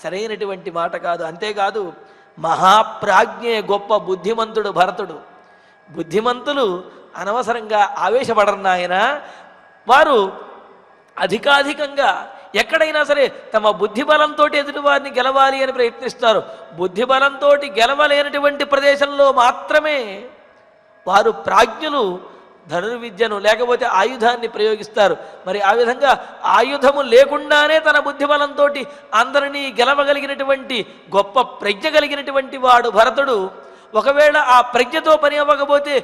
సరైనటువంటి మాట కాదు. అంతేకాదు మహాప్రాజ్ఞే గొప్ప బుద్ధిమంతుడు భరతుడు. బుద్ధిమంతులు అనవసరంగా ఆవేశపడరు నాయన. వారు అధికాధికంగా ఎక్కడైనా సరే తమ బుద్ధిబలంతో ఎదుటివారిని గెలవాలి అని ప్రయత్నిస్తారు. బుద్ధిబలంతో గెలవలేనటువంటి ప్రదేశంలో మాత్రమే వారు ప్రాజ్ఞులు ధనుర్విద్యను లేకపోతే ఆయుధాన్ని ప్రయోగిస్తారు. మరి ఆ విధంగా ఆయుధము లేకుండానే తన బుద్ధిబలంతో అందరినీ గెలవగలిగినటువంటి గొప్ప ప్రజ్ఞ కలిగినటువంటి వాడు భరతుడు. ఒకవేళ ఆ ప్రజ్ఞతో పని అవ్వకపోతే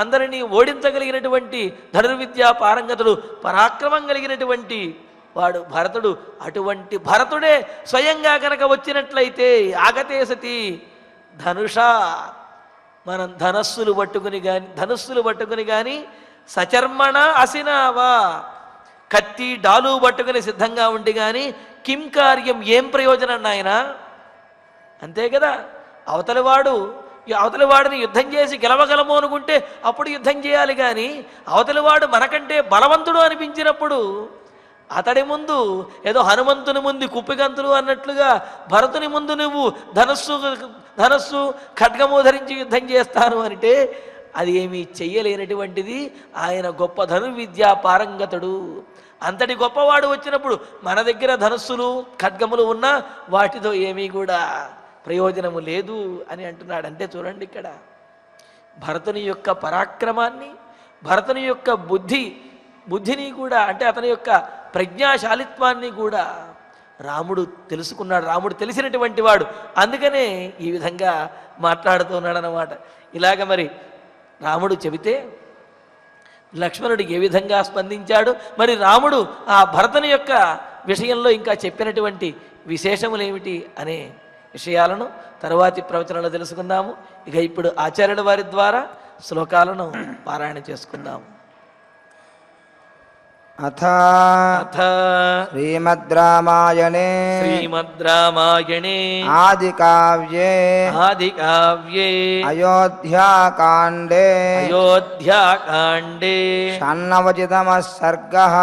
అందరినీ ఓడించగలిగినటువంటి ధనుర్విద్యా పారంగతుడు, పరాక్రమం కలిగినటువంటి వాడు భరతుడు. అటువంటి భరతుడే స్వయంగా కనుక వచ్చినట్లయితే ఆగతే సతి ధనుషా, మనం ధనస్సులు పట్టుకుని కానీ సచర్మణ అసినావా, కత్తి డాలు పట్టుకుని సిద్ధంగా ఉండి కానీ కిం కార్యం, ఏం ప్రయోజనం నాయన? అంతే కదా, అవతలివాడు ఈ అవతలి వాడిని యుద్ధం చేసి గెలవగలము అనుకుంటే అప్పుడు యుద్ధం చేయాలి, కానీ అవతలి వాడు మనకంటే బలవంతుడు అనిపించినప్పుడు అతడి ముందు ఏదో హనుమంతుని ముందు కుప్పిగంతులు అన్నట్లుగా భరతుని ముందు నువ్వు ధనస్సు ఖడ్గము ధరించి యుద్ధం చేస్తాను అంటే అది ఏమీ చెయ్యలేనటువంటిది. ఆయన గొప్ప ధనుర్విద్యా పారంగతుడు. అంతటి గొప్పవాడు వచ్చినప్పుడు మన దగ్గర ధనుస్సులు ఖడ్గములు ఉన్నా వాటితో ఏమీ కూడా ప్రయోజనము లేదు అని అంటున్నాడు. అంటే చూడండి, ఇక్కడ భరతుని యొక్క పరాక్రమాన్ని, భరతుని యొక్క బుద్ధిని కూడా, అంటే అతని యొక్క ప్రజ్ఞాశాలిత్వాన్ని కూడా రాముడు తెలుసుకున్నాడు. రాముడు తెలిసినటువంటి వాడు, అందుకనే ఈ విధంగా మాట్లాడుతున్నాడు అన్నమాట. ఇలాగ మరి రాముడు చెబితే లక్ష్మణుడు ఏ విధంగా స్పందించాడు, మరి రాముడు ఆ భరతుని యొక్క విషయంలో ఇంకా చెప్పినటువంటి విశేషములు ఏమిటి అనే విషయాలను తరువాతి ప్రవచనంలో తెలుసుకుందాము. ఇక ఇప్పుడు ఆచార్యుల వారి ద్వారా శ్లోకాలను పారాయణ చేసుకుందాము. అథ శ్రీమద్ రామాయణే ఆదికావ్యే అయోధ్యాకాండే షణ్ణవతితమః సర్గః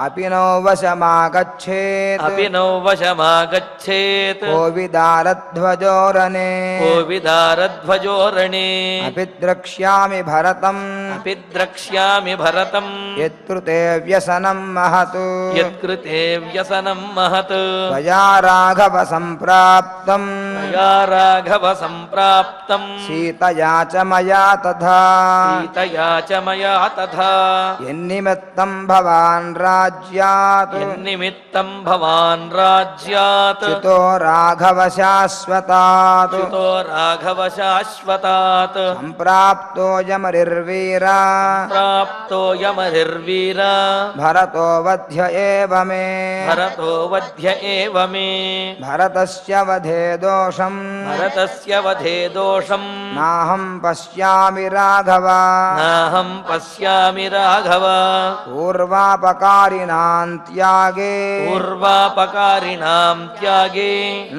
అపినో వశమాగచ్ఛేత్ కోవిదారధ్వజోరణే అపి ద్రక్ష్యామి భరతం యత్కృతే వ్యసనం మహత్ త్వయా రాఘవ సంప్రాప్తం సీతయా చ మయా తథా యన్నిమిత్తం భవాన్ రాజ్యాత్ చ్యుతో రాఘవ శాశ్వతాత్ సంప్రాప్తో యమరిర్వీరా భరతో వధ్య ఏవ మే భరతస్య వధే దోషం నాహం పశ్యామి రాఘవ పూర్వాపకారిణాం త్యాగే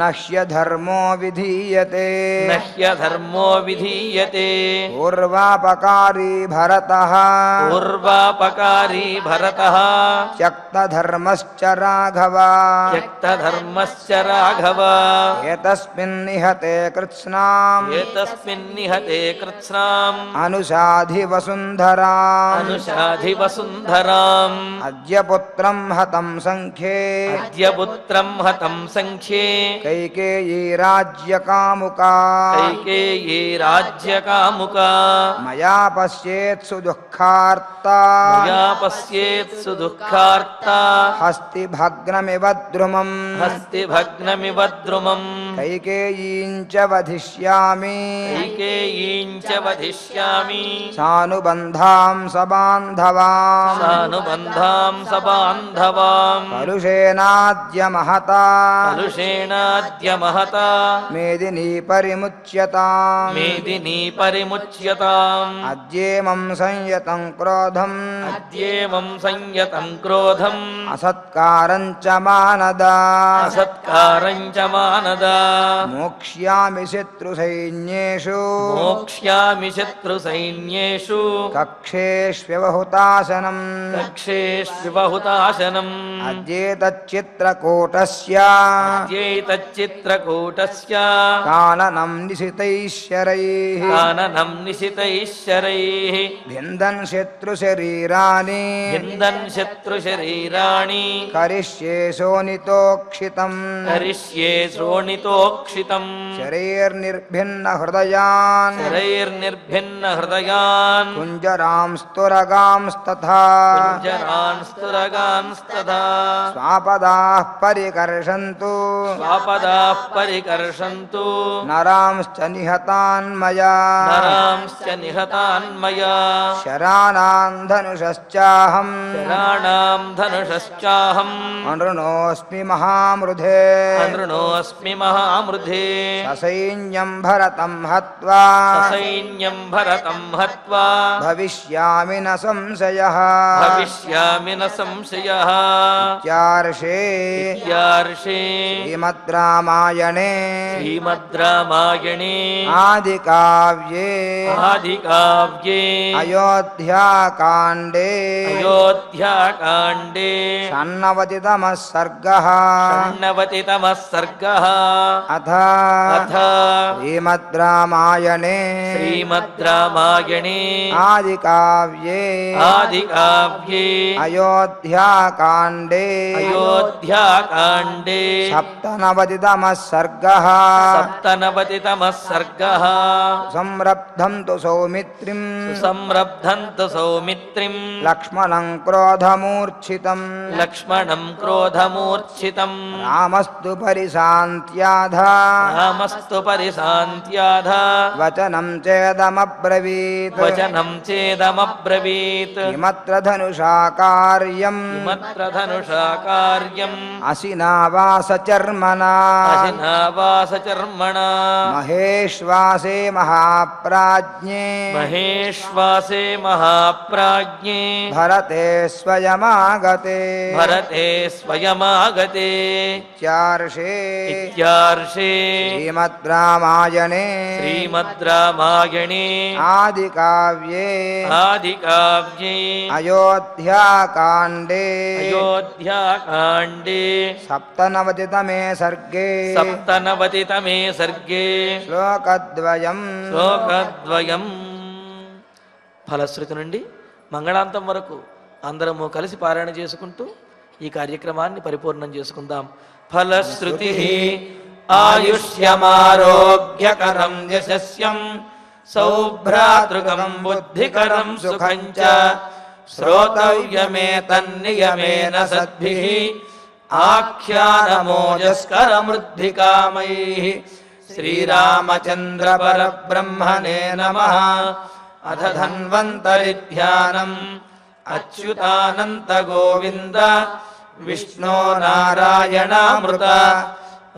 నహ్య ధర్మో విధీయతే పూర్వాపకారీ భరతః త్యక్తధర్మశ్చ రాఘవ ఏతస్మిన్నిహతే కృత్స్నాం అనుషాధి వసుంధరాం అద్య పుత్రం హతం సంఖ్యే కైకేయీ రాజ్యకాముకా మయా పశ్యేత్సు దుఃఖార్తా హస్తి భగ్నమివ ద్రుమం కైకేయీం చ వధిష్యామి సానుబంధాం సబాంధవాం కలుషేనాద్య మహతా మేదినీ పరిముచ్యతాం అద్యేమం సంయతం క్రోధం అసత్కారం చ మానదా మోక్ష్యామి శత్రుసైన్యేషు కక్షేష్వ్యవహుతాశనం అద్యేతచ్చిత్రకూటస్య కాననం నిశితైశ్చరైః భిందన్ శత్రుశరీరాణి కరిష్యే శోణితోక్షితం శరైర్నిర్భిన్న హృదయాన్ కుంజరాంస్తురగాంస్తథా స్వాపదాః పరికర్షन्तు నరాంశ్చ నిహతాన్ మయా శరాణాం ధనుషశ్చాహం అనృణోస్మి మహామృధే युधे ससैन्यं भरतं हत्वा ससैन्यं भरतं हत्वा भविष्यामि न संशयः भविष्यामि न संशयः इत्यार्षे इत्यार्षे श्रीमद् रामायणे श्रीमद् रामायणे आदिकाव्ये आदिकाव्ये अयोध्याकाण्डे अयोध्याकाण्डे षण्णवतितमः सर्गः षण्णवतितमः सर्गः अथ अथ श्रीमद् रामायणे श्रीमद् रामायणे आदिकाव्ये आदिकाव्ये अयोध्याकाण्डे अयोध्याकाण्डे सप्तनवतितमः सर्गः सप्तनवतितमः सर्गः संरब्धं तु सौमित्रिं सुसंरब्धं तु सौमित्रिं लक्ष्मणं क्रोधमूर्च्छितं लक्ष्मणं क्रोधमूर्च्छितं रामस्तु परिशान्त्याध रामस्तु परिशान्त्याध वचनं चेदमब्रवीत् वचनं चेदमब्रवीत् किमत्र धनुषा कार्यम् किमत्र धनुषा कार्यम् असिना वा सचर्मणा असिना वा सचर्मणा महेश्वासे महाप्राज्ञे महेश्वासे महाप्राज्ञे भरते स्वयमागते भरते स्वयमागते इत्यार्षे इत्यार्षे श्रीमद् रामायणे श्रीमद् रामायणे आदिकाव्ये आदिकाव्ये अयोध्याकाण्डे अयोध्याकाण्डे सप्तनवतितमे सर्गे सप्तनवतितमे सर्गे श्लोकद्वयम् శ్లోకద్వయం ఫలశ్రుతి నుండి మంగళాంతం వరకు అందరము కలిసి పారాయణ చేసుకుంటూ ఈ కార్యక్రమాన్ని పరిపూర్ణం చేసుకుందాం. ఫలశ్రుతి ఆయుష్యమారోగ్యకరం యశస్యం సౌభ్రాతృకం బుద్ధికరం సుఖం చ శ్రోతవ్యమేతన్నియమేన సద్భిః ఆఖ్యానమోజస్కరమృద్ధికామైః. శ్రీరామచంద్ర పరబ్రహ్మణే నమః. అథ ధన్వంతరి అచ్యుతానంత గోవింద విష్ణో నారాయణామృత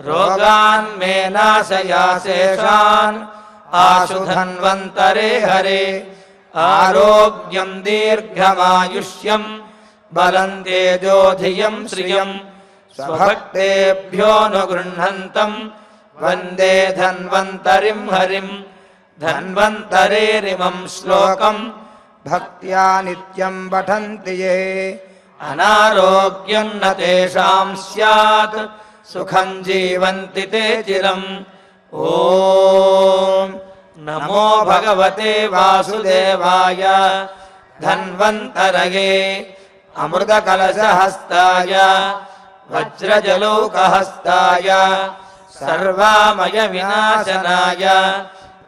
రోగాన్ మే నాశయాశేషాన్ ఆశు ధన్వంతరే హరే. ఆరోగ్యం దీర్ఘమాయుష్యం బలం తేజోధియం శ్రియం స్వభక్తేభ్యోనుగృహంతం వందే ధన్వంతరిం హరిం. ధన్వంతరేరిమం శ్లోకం భక్త్యా నిత్యం పఠంతి యే అనారోగ్యం న తేషాం స్యాత్ సుఖం జీవంతి తే చిరం. ఓం నమో భగవతే వాసుదేవాయ ధన్వంతరయే అమృతకలశహస్తాయ వజ్రజలౌకహస్తాయ సర్వామయ వినాశనాయ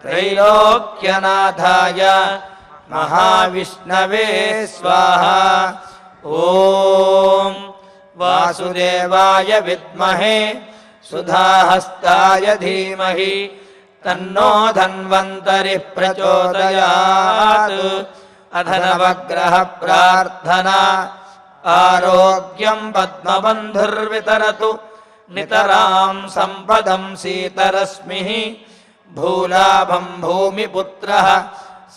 త్రైలోక్యనాథాయ మహావిష్ణవే స్వాహా. ఓం వాసుదేవాయ విద్మహే సుధాహస్తాయ ధీమహి తన్నో ధన్వంతరి ప్రచోదయాత్. అధ నవగ్రహ ప్రార్థనా ఆరోగ్యం పద్మబంధుర్వితరతు నితరాం సంపదం సీతరశ్మిః. భూలాభం భూమిపుత్రః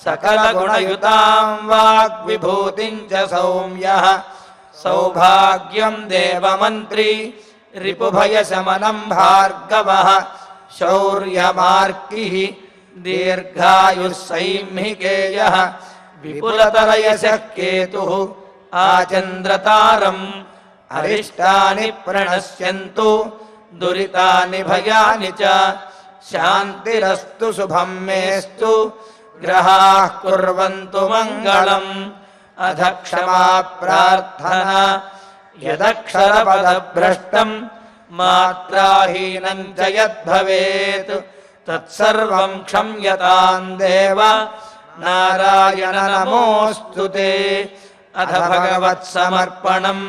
సకలగుణయుతాం వాగ్విభూతిం చ సౌమ్యః. సౌభాగ్యం దేవమంత్రి రిపుభయశమనం భార్గవః. శౌర్యమార్కిః దీర్ఘాయుస్సైంహికేయః. విపులతరయశః కేతుః ఆచంద్రతారం. అరిష్టాని ప్రణశ్యంతు దురితాని భయాని చ. శాంతిరస్తు శుభం మేస్తు గ్రహాః కుర్వంతు మంగళం. అధ క్షమా ప్రార్థనా యదక్షరపదభ్రష్టం మాత్రాహీనం చ యద్భవేత్ తత్సర్వం క్షమ్యతాం దేవ నారాయణ నమోऽस्तु. అథ భగవత్సమర్పణం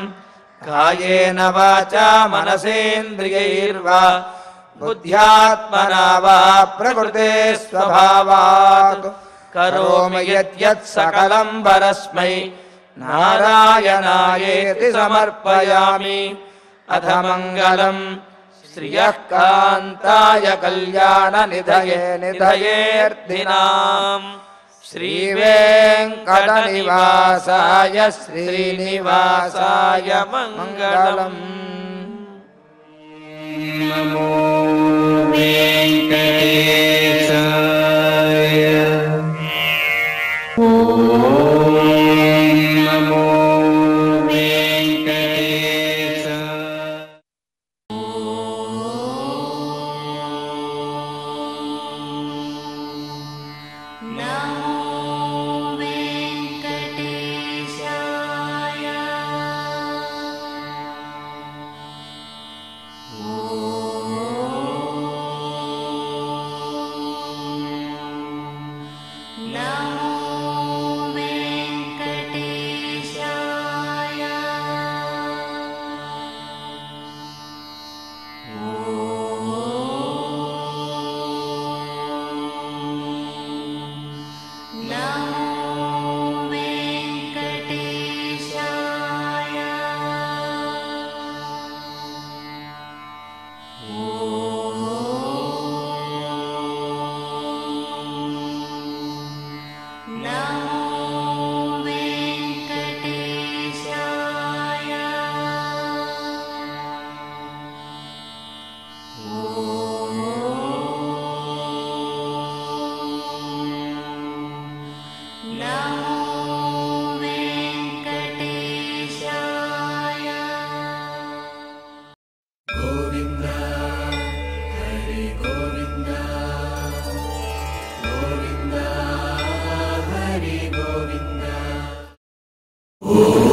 కాయేన వాచా మనసేంద్రియైర్వా బుద్ధ్యాత్మనా వా ప్రకృతే స్వభావాత్ కరోమి యద్యత్ సకలం పరస్మై నారాయణాయేతి సమర్పయామి. అథ మంగళం శ్రియః కాంతాయ కళ్యాణ నిధయే నిధయేర్థినాం శ్రీవేంకట నివాసాయ శ్రీనివాసాయ మంగళం. నమో వెంకటేశాయ. ఓం నమో Oh